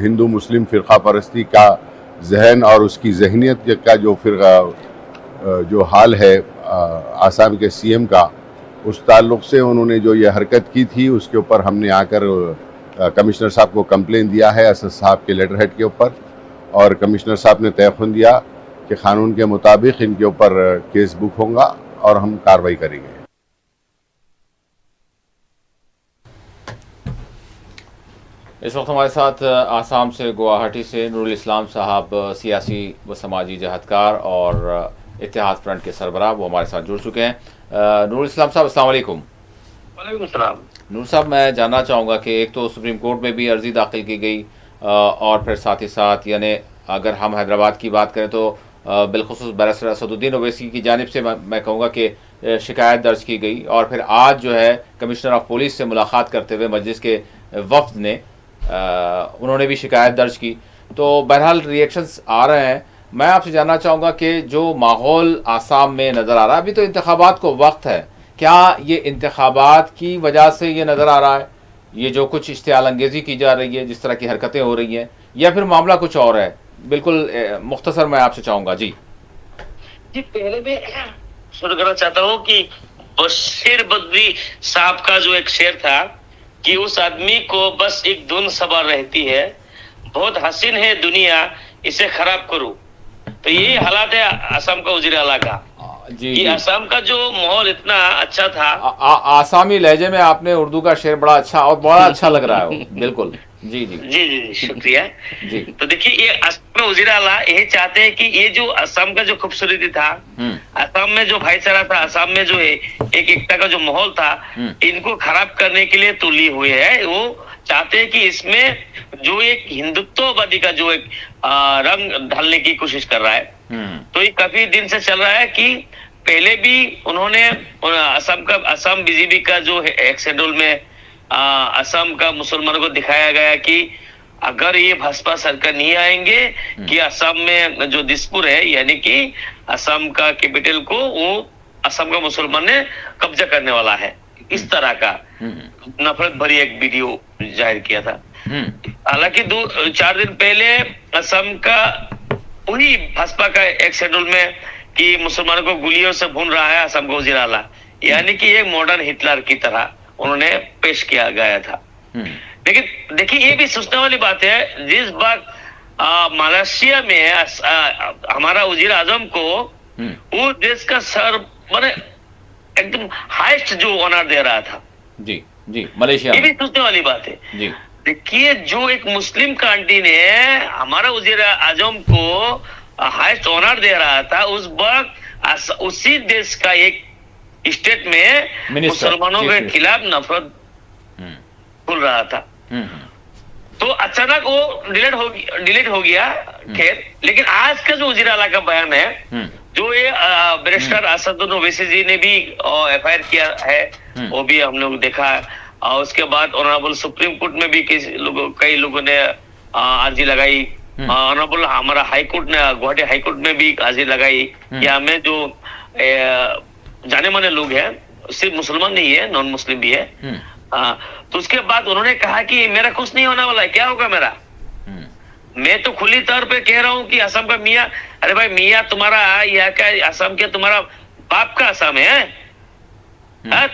हिंदू मुस्लिम फ़िरक़ा परस्ती का जहन और उसकी जहनीत का जो हाल है आसाम के CM का, उस ताल्लुक़ से उन्होंने जो ये हरकत की थी उसके ऊपर हमने आकर कमिश्नर साहब को कंप्लेन दिया है असद साहब के लेटर हेड के ऊपर, और कमिश्नर साहब ने तयक़ुन दिया कि क़ानून के मुताबिक इनके ऊपर केस बुक होगा और हम कार्रवाई करेंगे। इस वक्त हमारे साथ आसाम से गुवाहाटी से नूरुल इस्लाम साहब, सियासी व समाजी जहदकार और इत्तेहाद फ्रंट के सरबराह, वो हमारे साथ जुड़ चुके हैं। नूरुल इस्लाम साहब अस्सलाम वालेकुम। वालेकुम सलाम। नूर साहब, मैं जानना चाहूँगा कि एक तो सुप्रीम कोर्ट में भी अर्जी दाखिल की गई, और फिर साथ ही साथ यानी अगर हम हैदराबाद की बात करें तो बिलखुसूस बैरिस्टर असदुद्दीन ओवैसी की जानिब से मैं कहूँगा कि शिकायत दर्ज की गई, और फिर आज जो है कमिश्नर ऑफ पुलिस से मुलाकात करते हुए मजलिस के वफ्द ने उन्होंने भी शिकायत दर्ज की। तो बहरहाल रिएक्शंस आ रहे हैं। मैं आपसे जानना चाहूँगा कि जो माहौल आसाम में नज़र आ रहा है, अभी तो इंतखाबात को वक्त है, क्या ये इंतखाबात की वजह से ये नज़र आ रहा है, ये जो कुछ इश्तियालंगेज़ी की जा रही है, जिस तरह की हरकतें हो रही हैं, या फिर मामला कुछ और है? बिल्कुल मुख्तसर मैं आपसे चाहूँगा। जी पहले मैं शुरू करना चाहता हूँ कि बशीर बद्री साहब का जो एक शेर था कि उस आदमी को बस एक धुन सवार रहती है, बहुत हसीन है दुनिया, इसे खराब करूं। तो ये हालात है असम का वजीर आला का। जी, असम का जो माहौल इतना अच्छा था। आसामी लहजे में आपने उर्दू का शेर बड़ा अच्छा और बड़ा अच्छा लग रहा है। बिल्कुल। जी जी जी जी शुक्रिया। जी तो देखिए, ये असम में वजीर आला यही चाहते हैं कि ये जो असम का जो खूबसूरती था, असम में जो भाईचारा था, असम में जो है एक एकता का जो माहौल था, इनको खराब करने के लिए तुली हुए है। वो चाहते हैं कि इसमें जो एक हिंदुत्ववादी का जो एक रंग ढालने की कोशिश कर रहा है। तो ये काफी दिन से चल रहा है कि पहले भी उन्होंने असम बीजेपी का जो एक शेड्यूल में असम का मुसलमानों को दिखाया गया कि अगर ये भाजपा सरकार नहीं आएंगे कि असम में जो दिसपुर है यानी कि असम का कैपिटल को वो असम का मुसलमान ने कब्जा करने वाला है, इस तरह का नफरत भरी एक वीडियो जाहिर किया था। हालांकि 4 दिन पहले असम का वही भाजपा का एक शेड्यूल में कि मुसलमानों को गोलियों से भून रहा है असम का वजीर आला, यानी कि एक मॉडर्न हिटलर की तरह उन्होंने पेश किया गया था। लेकिन देखिए ये भी सोचने वाली बात है, जिस बार मलेशिया में हमारा वजीर आजम को वो देश का सर माने एकदम हाईएस्ट जो ऑनर दे रहा था। जी जी, मलेशिया ये भी सोचने वाली बात है। जी देखिए जो एक मुस्लिम कंट्री ने हमारा वजीर आजम को हाईएस्ट ऑनर दे रहा था, उस वक्त उसी देश का एक स्टेट में मुसलमानों के खिलाफ नफरत खुल रहा था। तो अचानक वो डिलीट हो गया। खैर, लेकिन आज का जो वजीर आला का बयान है, जो ये बैरिस्टर असदुद्दीन ओवैसी जी ने भी एफआईआर किया है, वो भी हम लोग देखा। और उसके बाद ऑनरेबल सुप्रीम कोर्ट में भी कई लोगों ने अर्जी लगाई। ऑनरेबल हमारा हाई कोर्ट ने, गुवाहाटी हाई कोर्ट में भी अर्जी लगाई। यहाँ में जो जाने माने लोग हैं, सिर्फ मुसलमान नहीं है, नॉन मुस्लिम भी है। तो उसके बाद उन्होंने कहा कि मेरा कुछ नहीं होने वाला है, क्या होगा मेरा? मैं तो खुली तौर पे कह रहा हूँ कि असम का मियाँ, अरे भाई मियाँ तुम्हारा यहाँ का असम के तुम्हारा बाप का असम है।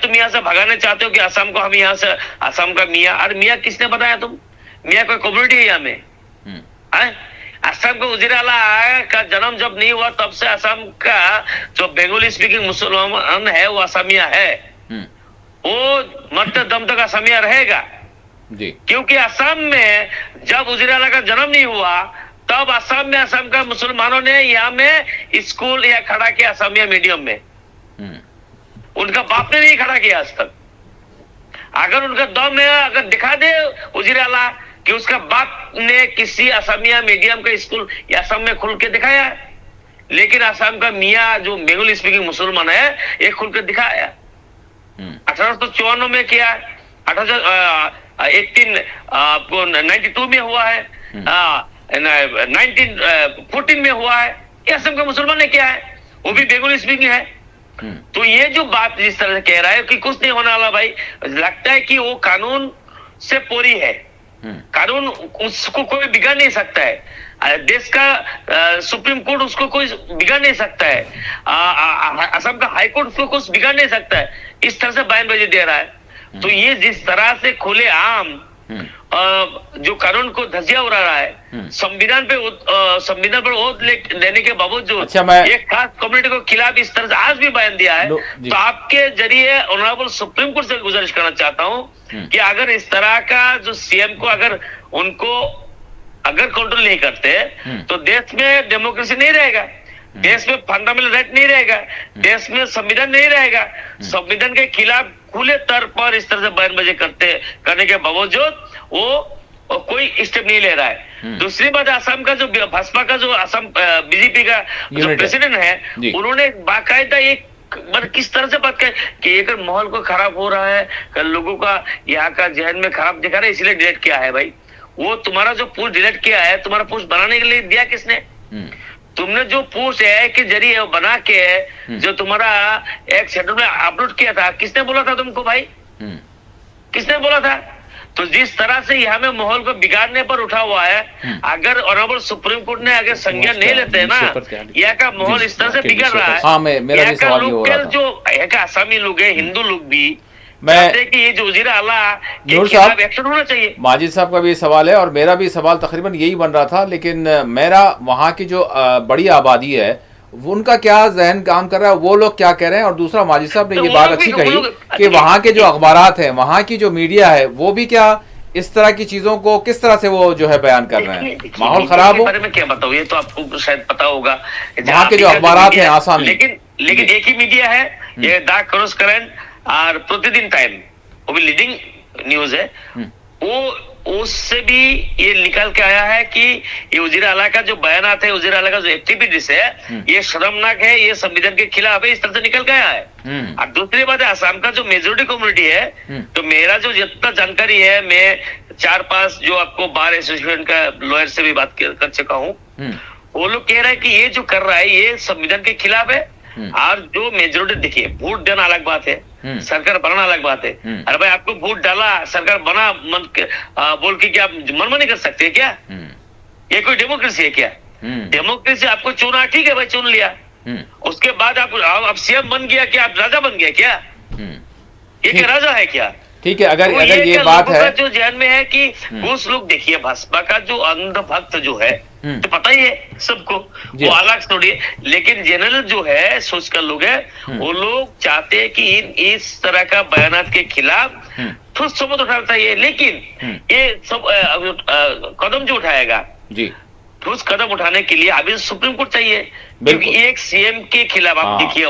तुम यहाँ से भगाने चाहते हो कि असम को हम यहाँ से असम का मियाँ, अरे मियाँ किसने बताया? तुम मियाँ कोई कम्युनिटी है यहाँ में? असम का वजीर आला का जन्म जब नहीं हुआ तब से असम का जो बंगाली स्पीकिंग मुसलमान है वो असमिया है, वो मरते दम तक असमिया रहेगा जी। क्योंकि असम में जब वजीर आला का जन्म नहीं हुआ तब असम में असम का मुसलमानों ने यहाँ में स्कूल या खड़ा किया असमिया मीडियम में। उनका बाप ने नहीं खड़ा किया आज तक। अगर उनका दम में अगर दिखा दे वजीर आला कि उसका बाप ने किसी असमिया मीडियम का स्कूल या असम में खुल के दिखाया, लेकिन असम का मियाँ जो बंगाली स्पीकिंग मुसलमान है ये खुल के दिखाया। 1854 में किया, 1818 आपको 92 में हुआ है, 1914 में हुआ है। ये असम का मुसलमान ने किया है, वो भी बंगाली स्पीकिंग है। तो ये जो बात जिस तरह से कह रहा है कि कुछ नहीं होने वाला, भाई लगता है कि वो कानून से पोरी है। कानून उसको कोई बिगाड़ नहीं सकता है। देश का सुप्रीम कोर्ट उसको कोई बिगाड़ नहीं सकता है। असम का हाई कोर्ट उसको कुछ बिगाड़ नहीं सकता है। इस तरह से बयानबाजी दे रहा है। तो ये जिस तरह से खुले आम जो कानून को धज्जियां उड़ा रहा है, संविधान पर वोट देने के बावजूद एक खास कम्युनिटी को खिलाफ इस तरह से आज भी बयान दिया है। तो आपके जरिए ऑनरेबल सुप्रीम कोर्ट से गुजारिश करना चाहता हूं कि अगर इस तरह का जो सीएम को अगर कंट्रोल नहीं करते तो देश में डेमोक्रेसी नहीं रहेगा, देश में फंडामेंटल राइट नहीं रहेगा, देश में संविधान नहीं रहेगा। संविधान के खिलाफ खुले तौर पर इस तरह से बयानबाजी करने के बावजूद वो कोई स्टेप नहीं ले रहा है। दूसरी बात, असम का जो भाजपा का जो असम बीजेपी का जो प्रेसिडेंट है, उन्होंने बाकायदा एक किस तरह से बात कि अगर माहौल को खराब हो रहा है, लोगों का यहाँ का जहन में खराब दिखा रहा है, इसलिए डिलीट किया है। भाई वो तुम्हारा जो पोस्ट डिलीट किया है, तुम्हारा पोस्ट बनाने के लिए दिया किसने? तुमने जो पोस्ट है के जरिए बना के जो तुम्हारा एक शेड्यूल में अपलोड किया था, किसने बोला था तुमको भाई? किसने बोला था? तो जिस तरह से यहाँ में माहौल को बिगाड़ने पर उठा हुआ है, अगर ऑनरेबल सुप्रीम कोर्ट ने अगर संज्ञान नहीं लेते हैं ना, यहाँ का माहौल इस तरह से बिगड़ रहा है। मेरा भी सवाल ये हो रहा था, जो यहाँ का आसामी लोग हैं, हिंदू लोग भी चाहते हैं कि ये जो वजीर आला के खिलाफ एक्शन होना चाहिए। माजिद साहब का भी सवाल है और मेरा भी सवाल तकरीबन यही बन रहा था, लेकिन मेरा वहाँ की जो बड़ी आबादी है उनका क्या जहन काम कर रहा है, वो लोग क्या कह रहे हैं। और दूसरा, माजिद साहब ने ये बात अच्छी कही कि वहाँ के जो अखबारात हैं, वहाँ की जो मीडिया है, वो भी क्या इस तरह की चीजों को किस तरह से वो जो है बयान कर रहे हैं। माहौल खराब हो, बारे में क्या बताऊँ, ये तो आपको शायद पता होगा। वहाँ के जो अखबारात हैं आसामी, लेकिन एक ही मीडिया है, ये द क्रॉस करंट और प्रतिदिन टाइम, वो भी लीडिंग न्यूज है। वो उससे भी ये निकल के आया है कि ये वजीर आला का जो बयानात है, वजीर आला का जो एक्टिविटीज है, ये शर्मनाक है, ये संविधान के खिलाफ है, इस तरह से निकल के आया है। और दूसरी बात है, असम का जो मेजोरिटी कम्युनिटी है, तो मेरा जो जितना जानकारी है, मैं 4-5 जो आपको बार एसोसिएशन का लॉयर से भी बात कर चुका हूँ, वो लोग कह रहे हैं कि ये जो कर रहा है ये संविधान के खिलाफ है। और जो मेजोरिटी, देखिए वोट देना अलग बात है, सरकार बनाना अलग बात है। अरे भाई, आपको वोट डाला, सरकार बना बोल के क्या आप मनमानी कर सकते हैं क्या? ये कोई डेमोक्रेसी है क्या? डेमोक्रेसी, आपको चुना, ठीक है भाई, चुन लिया, उसके बाद आप सीएम बन गया क्या? आप राजा बन गया क्या? ये क्या राजा है क्या? ठीक है, अगर तो अगर ये बात है, जो ध्यान में है कि कुछ लोग, देखिए भाजपा का जो अंधभक्त जो है, तो पता ही है सबको, वो अलग स्टोरी है, लेकिन जनरल जो है सोच कर लोग है, वो लोग चाहते हैं कि इस तरह का बयानात के खिलाफ ठोस सबूत उठाना चाहिए। लेकिन ये सब कदम जो उठाएगा जी, ठोस कदम उठाने के लिए अभी सुप्रीम कोर्ट चाहिए, क्योंकि एक सीएम के खिलाफ आप देखिए,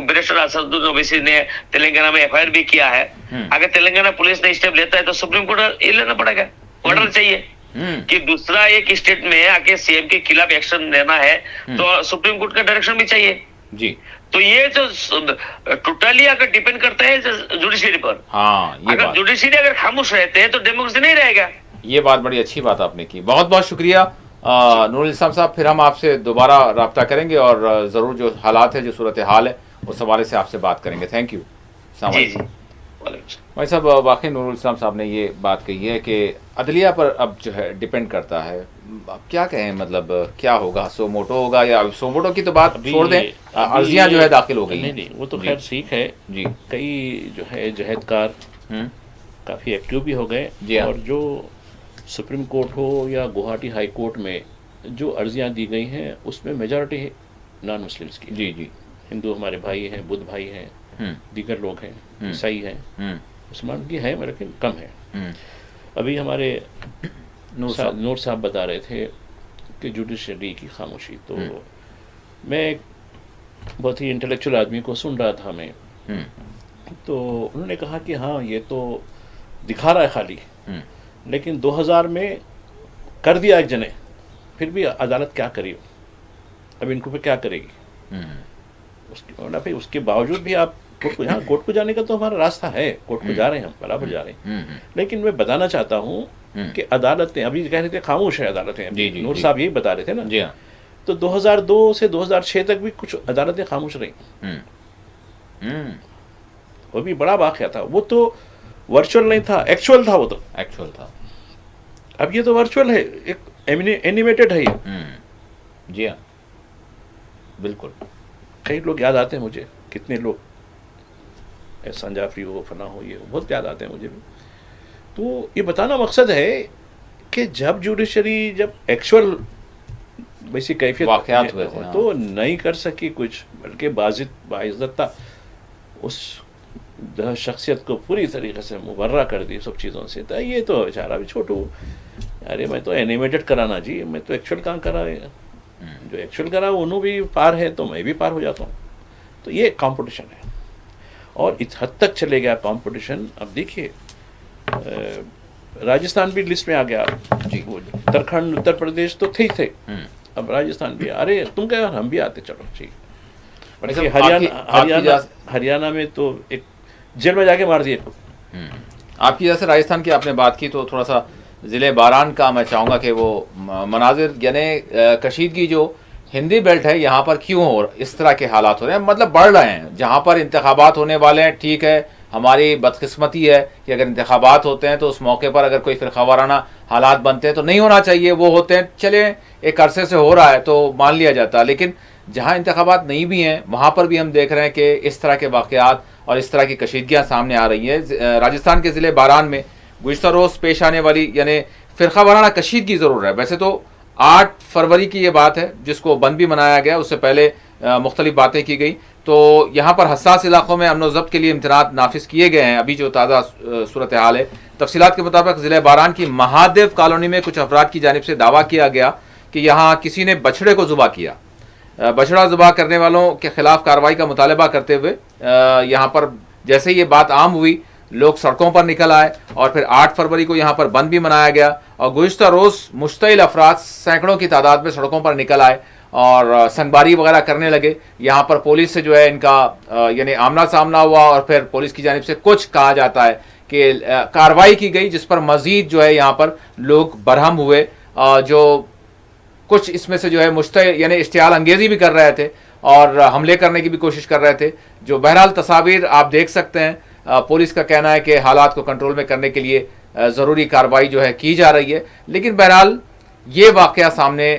बैरिस्टर असदुद्दीन ओवैसी ने तेलंगाना में एफआईआर भी किया है। अगर तेलंगाना पुलिस ने स्टेप लेता है तो सुप्रीम कोर्ट ये लेना पड़ेगा, ऑर्डर चाहिए कि दूसरा एक स्टेट में आके सीएम के खिलाफ एक्शन लेना है, तो सुप्रीम कोर्ट का डायरेक्शन भी चाहिए जी। तो ये जो टोटली अगर डिपेंड करता है जुडिशरी पर, अगर जुडिशरी अगर खामोश रहते हैं तो डेमोक्रेसी नहीं रहेगा। ये बात बड़ी अच्छी बात आपने की, बहुत बहुत शुक्रिया नूरुल इस्लाम साहब। फिर हम आपसे दोबारा रब्ता करेंगे और ज़रूर जो हालात है, जो सूरत हाल है, उस हवाले से आपसे बात करेंगे। Thank you. भाई साहब, वाकई नूरुल इस्लाम साहब ने ये बात कही है कि अदलिया पर अब जो है डिपेंड करता है। अब क्या कहें, मतलब क्या होगा, सोमोटो होगा या सोमोटो की तो बात छोड़ दें, अर्जियां जो है दाखिल हो गई। नहीं, वो तो खैर ठीक है जी। कई जो है जहदकार काफ़ी एक्टिव भी हो गए, और जो सुप्रीम कोर्ट हो या गुवाहाटी हाई कोर्ट में जो अर्जियां दी गई हैं, उसमें मेजॉरिटी है नॉन मुस्लिम्स की। जी जी, हिंदू हमारे भाई हैं, बुद्ध भाई हैं, दीगर लोग हैं, ईसाई हैं, मुसलमान की है लेकिन कम है। अभी हमारे नूर साहब बता रहे थे कि जुडिशरी की खामोशी, तो मैं एक बहुत ही इंटेलेक्चुअल आदमी को सुन रहा था मैं, तो उन्होंने कहा कि हाँ, ये तो दिखा रहा है खाली, लेकिन 2000 में कर दिया एक जने, फिर भी अदालत क्या करी, अब इनको पे क्या करेगी? फिर उसके बावजूद भी आप कोर्ट को जाने का तो हमारा रास्ता है, कोर्ट को जा रहे हैं, हम बराबर जा रहे हैं। लेकिन मैं बताना चाहता हूँ कि अदालतें, अभी कह रहे थे खामोश है अदालतें, नूर साहब यही बता रहे थे ना जी। हाँ, तो 2002 से 2006 तक भी कुछ अदालतें खामोश रही। वो भी बड़ा वाकया था, वो तो वर्चुअल नहीं था, एक्चुअल था, वो तो एक्चुअल था। अब ये तो वर्चुअल है, एक एनिमेटेड है ये। जी हाँ, बिल्कुल। कई लोग याद आते हैं मुझे, कितने लोग, एहसान जाफरी हो, फना हो, ये बहुत याद आते हैं मुझे भी। तो ये बताना मकसद है कि जब जुडिशरी, जब एक्चुअल वैसी कैफियत वाक़यात हुए थे, तो नहीं कर सकी कुछ, बल्कि बाइज्जत उस शख्सियत को पूरी तरीके से मुबर्रा कर दी सब चीज़ों से। तो ये तो बेचारा भी छोटू, अरे मैं तो एनिमेटेड कराना जी, मैं तो एक्चुअल कहाँ करा है, जो एक्चुअल करा उन्हों भी पार है तो मैं भी पार हो जाता हूँ। तो ये कंपटीशन है, और इस हद तक चले गया कंपटीशन। अब देखिए, राजस्थान भी लिस्ट में आ गया जी, उत्तराखंड, उत्तर प्रदेश तो थे, अब राजस्थान भी, अरे तुम क्या, हम भी आते, चलो ठीक। हरियाणा में तो एक जेल में जाके मार दिए। आपकी जैसे राजस्थान की आपने बात की, तो थोड़ा सा ज़िले बारान का मैं चाहूँगा कि वो मनाजिर, यानी कशीदगी जो हिंदी बेल्ट है, यहाँ पर क्यों हो इस तरह के हालात हो रहे हैं, मतलब बढ़ रहे हैं। जहाँ पर इंतखाबात होने वाले हैं, ठीक है, हमारी बदकिस्मती है कि अगर इंतखाबात होते हैं तो उस मौके पर अगर कोई फिरकावाराना हालात बनते हैं तो नहीं होना चाहिए, वो होते हैं, चले एक अरसे से हो रहा है तो मान लिया जाता है। लेकिन जहाँ इंतखाबात नहीं भी हैं, वहाँ पर भी हम देख रहे हैं कि इस तरह के वाक़यात और इस तरह की कशीदगियाँ सामने आ रही हैं। राजस्थान के ज़िले बारान में गुज़श्ता रोज़ पेश आने वाली यानी फ़िरकावाराना कशीदगी ज़रूर है। वैसे तो 8 फरवरी की ये बात है जिसको बंद भी मनाया गया, उससे पहले मुख्तलिफ बातें की गई। तो यहाँ पर हसास इलाकों में अमन ज़ब्त के लिए इम्तनात नाफिज किए गए हैं। अभी जो ताज़ा सूरत हाल है, तफसीलात के मुताबिक ज़िले बारान की महादेव कॉलोनी में कुछ अफराद की जानिब से दावा किया गया कि यहाँ किसी ने बछड़े को ज़ुबा किया। बछड़ा ज़ुबा करने वालों के खिलाफ कार्रवाई का मुतालबा करते हुए यहाँ पर जैसे ये बात आम हुई, लोग सड़कों पर निकल आए और फिर 8 फरवरी को यहाँ पर बंद भी मनाया गया और गुज़िश्ता रोज़ मुश्तइल अफराद सैकड़ों की तादाद में सड़कों पर निकल आए और संगबारी वगैरह करने लगे। यहाँ पर पुलिस से जो है इनका यानी आमना सामना हुआ और फिर पुलिस की जानिब से कुछ कहा जाता है कि कार्रवाई की गई, जिस पर मज़ीद जो है यहाँ पर लोग बरहम हुए, जो कुछ इसमें से जो है मुश्तइल यानी इश्तियाल अंगेज़ी भी कर रहे थे और हमले करने की भी कोशिश कर रहे थे। जो बहरहाल तस्वीर आप देख सकते हैं। पुलिस का कहना है कि हालात को कंट्रोल में करने के लिए ज़रूरी कार्रवाई जो है की जा रही है, लेकिन बहरहाल ये वाक़या सामने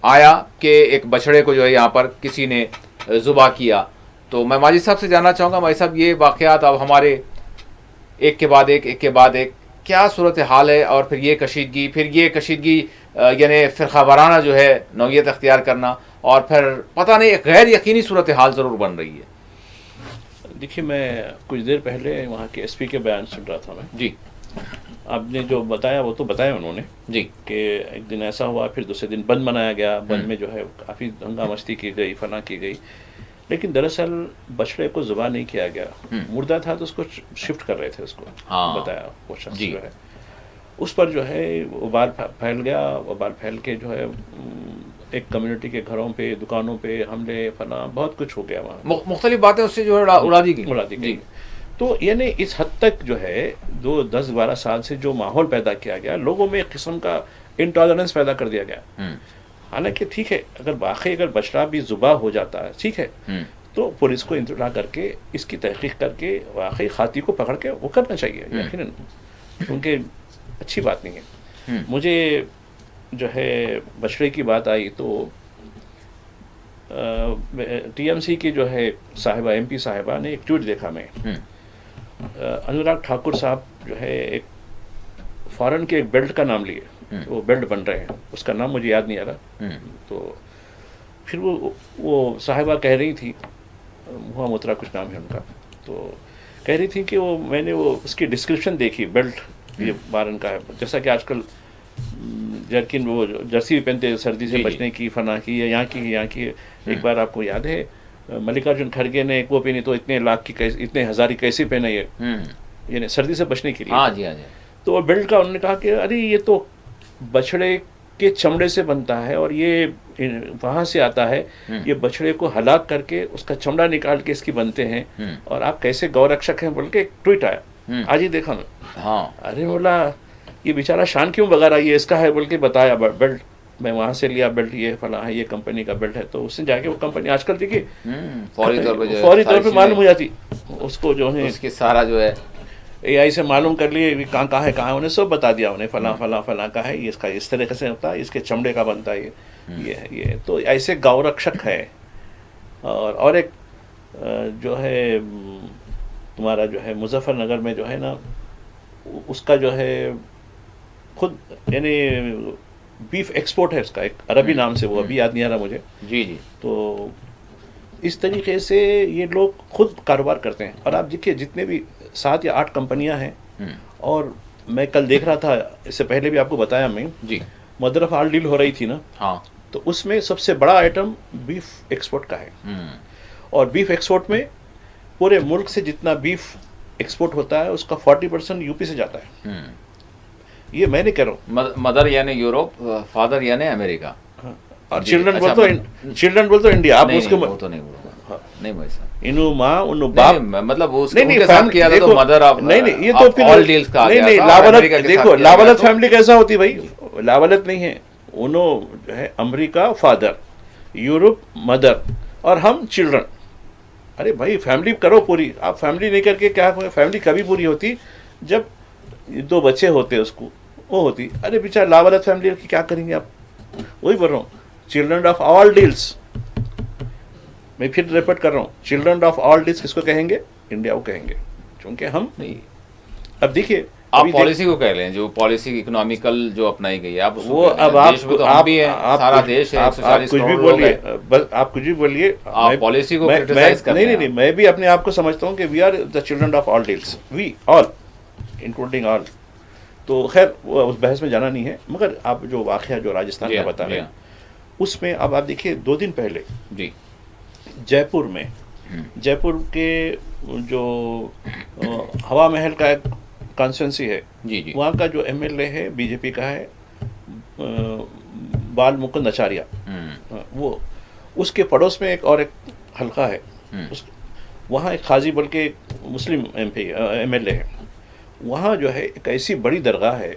आया कि एक बछड़े को जो है यहाँ पर किसी ने ज़ुबा किया। तो मैं माजिद साहब से जानना चाहूँगा, माजिद साहब ये वाक़यात अब हमारे एक के बाद एक क्या सूरत हाल है और फिर ये कशीदगी यानी फ़िरक़ा वाराना जो है नौइयत अख्तियार करना और फिर पता नहीं एक गैर यकीनी सूरत हाल ज़रूर बन रही है। देखिए, मैं कुछ देर पहले वहाँ के एसपी के बयान सुन रहा था मैं जी। आपने जो बताया वो तो बताया उन्होंने जी कि एक दिन ऐसा हुआ, फिर दूसरे दिन बंद मनाया गया, बंद में जो है काफ़ी दंगा मस्ती की गई, फना की गई, लेकिन दरअसल बछड़े को ज़ुबा नहीं किया गया। मुर्दा था तो उसको शिफ्ट कर रहे थे, उसको बताया वो शख्स जो है, उस पर जो है उबाल फैल गया। उबाल फैल के जो है एक कम्युनिटी के घरों पे, दुकानों पे हमले, फना बहुत कुछ हो गया वहाँ, मुख्तलिफ बातें उससे जो है उड़ा दी गई। तो यानी इस हद तक जो है 10-12 साल से जो माहौल पैदा किया गया, लोगों में एक किस्म का इंटॉलरेंस पैदा कर दिया गया। हालांकि ठीक है, अगर बछड़ा भी ज़ुबा हो जाता है, ठीक है, तो पुलिस को इंतला करके इसकी तहकीक करके वाकई खाती को पकड़ के वो करना चाहिए, यकीनन, क्योंकि अच्छी बात नहीं है। मुझे जो है बछड़े की बात आई तो टीएमसी की जो है साहिबा, एमपी साहिबा ने एक ट्वीट देखा मैं, अनुराग ठाकुर साहब जो है एक फॉरेन के एक बेल्ट का नाम लिए, वो बेल्ट बन रहे हैं, उसका नाम मुझे याद नहीं आ रहा। तो फिर वो साहिबा कह रही थी, मुहा मुतरा कुछ नाम है उनका, तो कह रही थी कि वो मैंने वो उसकी डिस्क्रिप्शन देखी, बेल्ट ये बारन का है, जैसा कि आजकल जर्किन वो जर्सी भी पहनते हैं सर्दी से बचने की, फना की, या यहाँ की। एक बार आपको याद है मल्लिकार्जुन खड़गे ने एक वो पहनी तो इतने लाख की इतने हजार की कैसे पहना ये, यानी सर्दी से बचने के लिए। हाँ जी। तो वो बेल्ट का उन्होंने कहा कि अरे ये तो बछड़े के चमड़े से बनता है और ये वहाँ से आता है, ये बछड़े को हलाक करके उसका चमड़ा निकाल के इसकी बनते हैं, और आप कैसे गौरक्षक हैं बोल के एक ट्वीट आया, आज ही देखा मैं। हाँ, अरे बोला ये बेचारा शान क्यों बगा रहा है, ये इसका है बोल के बताया, बेल्ट मैं वहाँ से लिया, बेल्ट ये फला है, ये कंपनी का बेल्ट है। तो उससे जाके वो कंपनी आजकल देखिए फौरी तौर पे मालूम हो जाती उसको, जो है उसकी सारा जो है AI से मालूम कर लिए कहाँ है, उन्हें सब बता दिया, उन्हें फला का है, ये इसका इस तरीके से होता है, इसके चमड़े का बनता है, ये तो ऐसे गौरक्षक है। और एक जो है तुम्हारा जो है मुजफ्फरनगर में जो है ना, उसका जो है खुद यानी बीफ एक्सपोर्ट है उसका, एक अरबी नाम से, वो अभी याद नहीं आ रहा मुझे। जी। तो इस तरीके से ये लोग खुद कारोबार करते हैं। और आप देखिए जितने भी 7 या 8 कंपनियां हैं, और मैं कल देख रहा था, इससे पहले भी आपको बताया मैं जी, मदर ऑफ ऑल डील हो रही थी ना, हाँ, तो उसमें सबसे बड़ा आइटम बीफ एक्सपोर्ट का है। और बीफ एक्सपोर्ट में पूरे मुल्क से जितना बीफ एक्सपोर्ट होता है उसका 40% यूपी से जाता है। ये मैं नहीं कह रहा हूँ। मदर यानी यूरोप, फादर यानी अमेरिका, और चिल्ड्रन बोल तो इंडिया। आप उसको तो नहीं बोलूंगा, नहीं भाई साहब, इनु माँ उनु बाप, मतलब नहीं साथ किया था तो मदर ऑफ, नहीं ये तो फिर ऑल डील्स का नहीं लावालत, देखो लावालत फैमिली कैसा होती भाई, लावालत नहीं है, उनो जो है अमेरिका फादर, यूरोप मदर, और हम चिल्ड्रन। अरे भाई फैमिली करो पूरी, आप फैमिली नहीं करके क्या, फैमिली कभी पूरी होती जब 2 बच्चे होते उसको, वो होती। अरे बेचारा लावालत फैमिली की क्या करेंगे आप, वही बोल रहा हूँ, चिल्ड्रन ऑफ ऑल डील्स। मैं फिर रिपीट कर रहा हूँ, चिल्ड्रन ऑफ ऑल डील्स किसको कहेंगे, इंडिया को कहेंगे, क्योंकि हम नहीं। अब देखिए आप पॉलिसी को कह लें, जो पॉलिसी इकोनॉमिकल जो अपनाई गई है, आप वो अब आप सारा देश है, आप कुछ भी बोलिए, बस आप कुछ भी बोलिए, आप पॉलिसी को क्रिटिसाइज कर रहे हैं। नहीं, मैं भी अपने आप को समझता हूँ कि we are the children of all deals, we all including all. तो खैर उस बहस में जाना नहीं है, मगर आप जो वाक़या जो राजस्थान का बता रहे हैं, उसमें अब आप देखिए 2 दिन पहले जी जयपुर में जयपुर के जो हवा महल का एक कॉन्स्टिट्यूंसी है, जी जी। वहाँ का जो एमएलए है बीजेपी का है, बाल मुकुंद आचार्य, वो उसके पड़ोस में एक और एक हल्का है, वहाँ एक खाजी बल्कि एक मुस्लिम एमएलए है। वहाँ जो है एक ऐसी बड़ी दरगाह है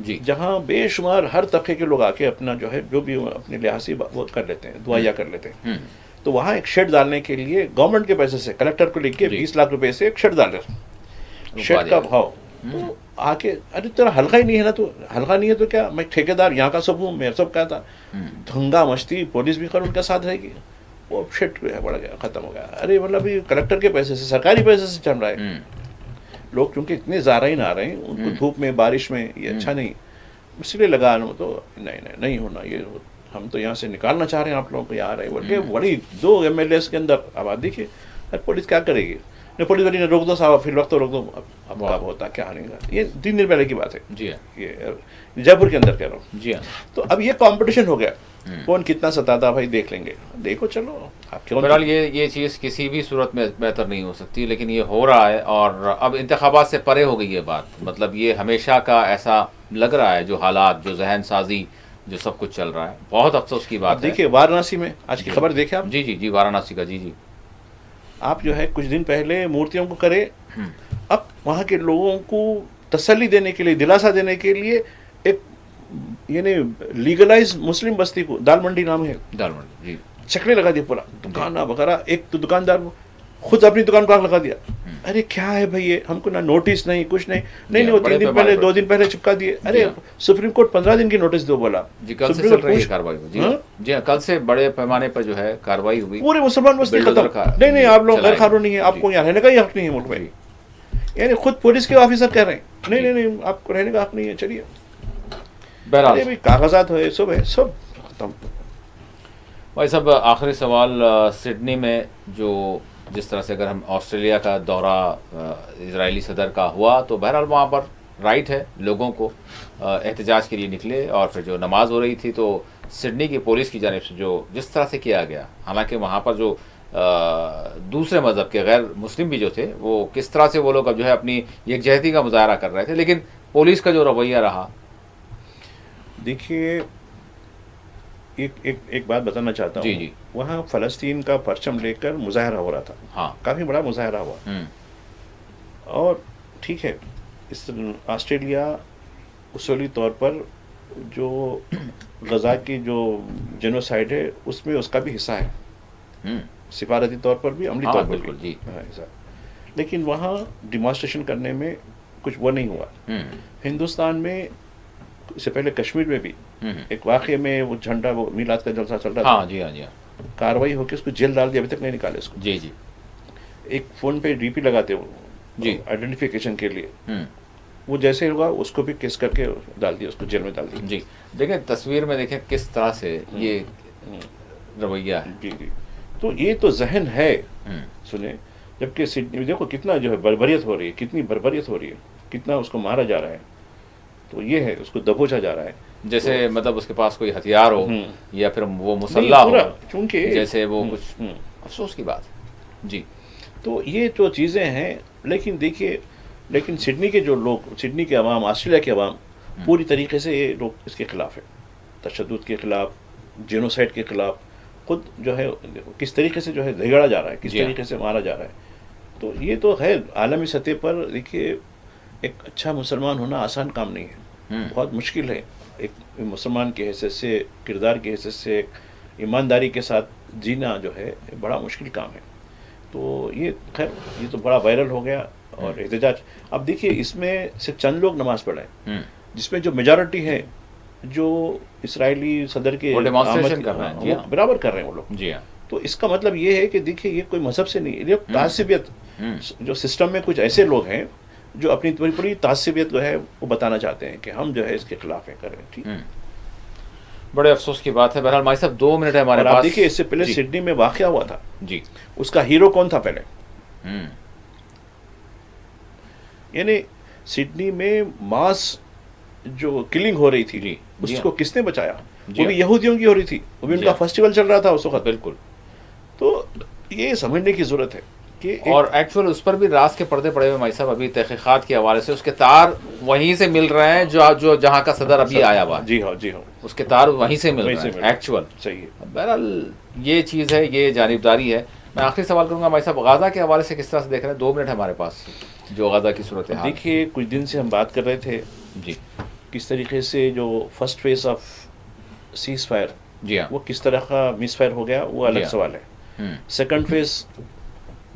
जी जहाँ बेशुमार हर तबके के लोग आके अपना जो है जो भी अपने लिहाज से वो कर लेते हैं, दुआया कर लेते हैं। तो वहाँ एक शेड डालने के लिए गवर्नमेंट के पैसे से कलेक्टर को लिख के 20 लाख रुपए से एक शेड डाल रहे, शेड का भाव। तो आके अरे तेरा हल्का ही नहीं है ना, तो हल्का नहीं है तो क्या, मैं ठेकेदार यहाँ का सब हूँ, मेरे सब क्या था, दंगा मस्ती, पुलिस भी कानून के साथ रहेगी, वो शेड बढ़ गया, खत्म हो गया। अरे मतलब ये कलेक्टर के पैसे से, सरकारी पैसे से चल रहा है। लोग क्योंकि इतने ज़ाराइन आ रहे हैं, उनको धूप में बारिश में ये अच्छा नहीं, इसलिए लगा तो नहीं होना ये, हम तो यहाँ से निकालना चाह रहे हैं आप लोगों को, यहाँ रहे बोल बड़ी 2 MLAs के अंदर आबादी के, पुलिस क्या करेगी, नहीं पुलिस वाली ने रोक दो साहब, फिर वक्त तो रोक दो, अब कब होता क्या नहीं। ये 3 दिन पहले की बात है जी हाँ, ये जयपुर के अंदर कह रहा हूँ जी हाँ। तो अब ये कंपटीशन हो गया, कौन कितना सताता भाई देख लेंगे, देखो चलो आप क्यों। बहरहाल ये चीज़ किसी भी सूरत में बेहतर नहीं हो सकती, लेकिन ये हो रहा है और अब इंतखाबात से परे हो गई ये बात। मतलब ये हमेशा का ऐसा लग रहा है, जो हालात, जो जहन साजी, जो सब कुछ चल रहा है, बहुत अफसोस की बात है। देखिए वाराणसी में आज की खबर देखे आप? जी जी जी, वाराणसी का, जी जी। आप जो है कुछ दिन पहले मूर्तियों को करे, अब वहाँ के लोगों को तसल्ली देने के लिए, दिलासा देने के लिए एक यानी लीगलाइज मुस्लिम बस्ती को, दाल मंडी नाम है, दाल मंडी जी, चकले लगा दिया पूरा, दुकान वगैरह। एक तो दुकानदार खुद अपनी दुकान को आग लगा दिया। अरे क्या है भाई ये, हमको ना नोटिस नहीं कुछ नहीं, नहीं वो 3 दिन पहले 2 दिन पहले चिपका दिए। अरे सुप्रीम कोर्ट 15 दिन की नोटिस दो बोला जी, कल से चल रही है कार्रवाई जी हाँ, कल से बड़े पैमाने पर जो है कार्रवाई हुई, पूरे मुसलमान बस्ती खत्म। नहीं आप लोग गैर कानूनी है, आपको यहाँ रहने का ही हक नहीं है मुल्क में। यानी खुद पुलिस के ऑफिसर कह रहे हैं नहीं आपको रहने का हक नहीं है, चलिए। बहरहाल भाई कागजात है, सब खत्म। भाई साहब, आखिरी सवाल, सिडनी में जो जिस तरह से अगर हम ऑस्ट्रेलिया का दौरा इजरायली सदर का हुआ, तो बहरहाल वहाँ पर राइट है लोगों को एहतजाज के लिए निकले, और फिर जो नमाज हो रही थी तो सिडनी की पुलिस की जानिब से जो जिस तरह से किया गया, हालांकि वहाँ पर जो दूसरे मज़हब के गैर मुस्लिम भी जो थे, वो किस तरह से वो लोग अब जो है अपनी यकजहती का मुजाहरा कर रहे थे, लेकिन पुलिस का जो रवैया रहा। देखिए एक बात बताना चाहता हूँ, जी। वहाँ फ़लस्तीन का परचम लेकर मुजाहरा हो रहा था, हाँ, काफ़ी बड़ा मुजाहरा हुआ। और ठीक है, इस ऑस्ट्रेलिया उसूली तौर पर जो गज़ा की जो जेनोसाइड है उसमें उसका भी हिस्सा है, सिफारती तौर पर भी, अमली तौर पर भी हिस्सा। लेकिन वहाँ डिमॉन्स्ट्रेशन करने में कुछ वो नहीं हुआ। हिंदुस्तान में इससे पहले कश्मीर में भी एक वाक़े में वो झंडा, वो मीलाद का जलसा चल रहा था, हाँ जी हाँ जी, कार्रवाई होकर उसको जेल डाल दिया, अभी तक नहीं निकाले उसको। जी जी। एक फ़ोन पे डीपी लगाते वो जी, आइडेंटिफिकेशन के लिए, वो जैसे होगा उसको भी केस करके डाल दिया, उसको जेल में डाल दिया। जी, देखें तस्वीर में, देखें किस तरह से ये रवैया है। जी। तो ये तो जहन है, सुने। जबकि सिडनी देखो कितना जो है बर्बरियत हो रही है, कितनी बर्बरियत हो रही है, कितना उसको मारा जा रहा है, तो ये है उसको दबोचा जा रहा है। जैसे तो, मतलब उसके पास कोई हथियार हो या फिर वो मुसल्ला हो, चूंकि जैसे वो कुछ अफसोस की बात है। जी, तो ये तो चीज़ें हैं। लेकिन देखिए, लेकिन सिडनी के जो लोग, सिडनी के अवाम, ऑस्ट्रेलिया के अवाम पूरी तरीके से ये लोग इसके खिलाफ है, तशद्दुद के खिलाफ, जेनोसाइड के खिलाफ। खुद जो है किस तरीके से जो है झगड़ा जा रहा है, किस तरीके से मारा जा रहा है। तो ये तो है आलमी सतह पर। देखिए, एक अच्छा मुसलमान होना आसान काम नहीं है, बहुत मुश्किल है। एक मुसलमान के हैसियत से, किरदार की हैसियत से, ईमानदारी के साथ जीना जो है बड़ा मुश्किल काम है। तो ये खैर, ये तो बड़ा वायरल हो गया और एहतजाज। अब देखिए, इसमें सिर्फ चंद लोग नमाज पढ़े, जिसमें जो मेजॉरिटी है, जो इसराइली सदर के डेमोन्स्ट्रेशन कर रहे हैं, वो बराबर कर रहे हैं वो लोग। जी हाँ। तो इसका मतलब ये है कि देखिए, ये कोई मजहब से नहीं, ये तासिबियत, जो सिस्टम में कुछ ऐसे लोग हैं जो अपनी पूरी तासिबियत जो है वो बताना चाहते हैं कि हम जो है इसके खिलाफ है, करें। ठीक, बड़े अफसोस की बात है। बहरहाल भाई साहब, 2 मिनट है हमारे पास। देखिए, इससे पहले सिडनी में वाकया हुआ था जी, उसका हीरो कौन था पहले? यानी सिडनी में मास जो किलिंग हो रही थी, उसको किसने बचाया? वो भी यहूदियों की हो रही थी, वो भी उनका फेस्टिवल चल रहा था उस वक्त। बिल्कुल। तो ये समझने की ज़रूरत है कि और एक्चुअल उस पर भी राज के पर्दे पड़े हुए भाई साहब, अभी तहकीकात के हवाले से उसके तार वहीं से मिल रहे हैं जो जहाँ का सदर अभी आया हुआ है, जी हाँ, जी हाँ, उसके तार वहीं से मिल वहीं रहे से हैं मिल रहे हैं। एक्चुअल। सही है। बहरहाल ये चीज़ है, ये जानिबदारी है। मैं आखिरी सवाल करूंगा भाई साहब, गाज़ा के हवाले से किस तरह से देख रहे हैं? 2 मिनट हमारे पास, जो गाज़ा की सूरत हाल। देखिए, कुछ दिन से हम बात कर रहे थे जी किस तरीके से जो first phase of ceasefire जी हाँ। वो किस तरह का मिस फायर हो गया, वो अलग हाँ। सवाल है। Hmm second phase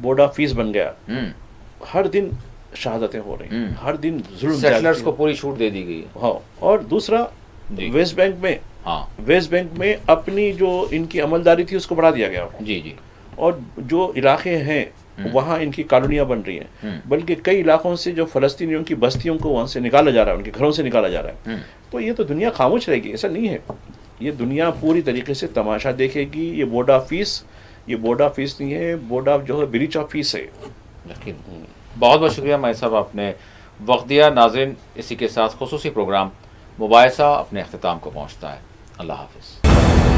board of peace बन गया। हम्म हर दिन शहादतें हो रही हैं, हर दिन जुल्म सेटलर्स ज्यादती को पूरी छूट दे दी गई है। हाँ, और दूसरा जी। वेस्ट बैंक में, हाँ वेस्ट बैंक में अपनी जो इनकी अमलदारी थी उसको बढ़ा दिया गया, जी जी। और जो इलाके हैं वहाँ इनकी कॉलोनियाँ बन रही हैं, बल्कि कई इलाकों से जो फ़लस्तीनियों की बस्तियों को वहाँ से निकाला जा रहा है, उनके घरों से निकाला जा रहा है। तो ये तो दुनिया खामोश रहेगी? ऐसा नहीं है। ये दुनिया पूरी तरीके से तमाशा देखेगी। ये बोर्ड ऑफ पीस, ये बोर्ड ऑफ पीस नहीं है, बोर्ड ऑफ जो है ब्रीच ऑफ पीस है। यकीन। बहुत बहुत शुक्रिया मैं साहब, आपने वक्त दिया। नाज़रीन, इसी के साथ खुसूसी प्रोग्राम मुबाहिसा अपने अख्तिताम को पहुँचता है। अल्लाह हाफ़िज़।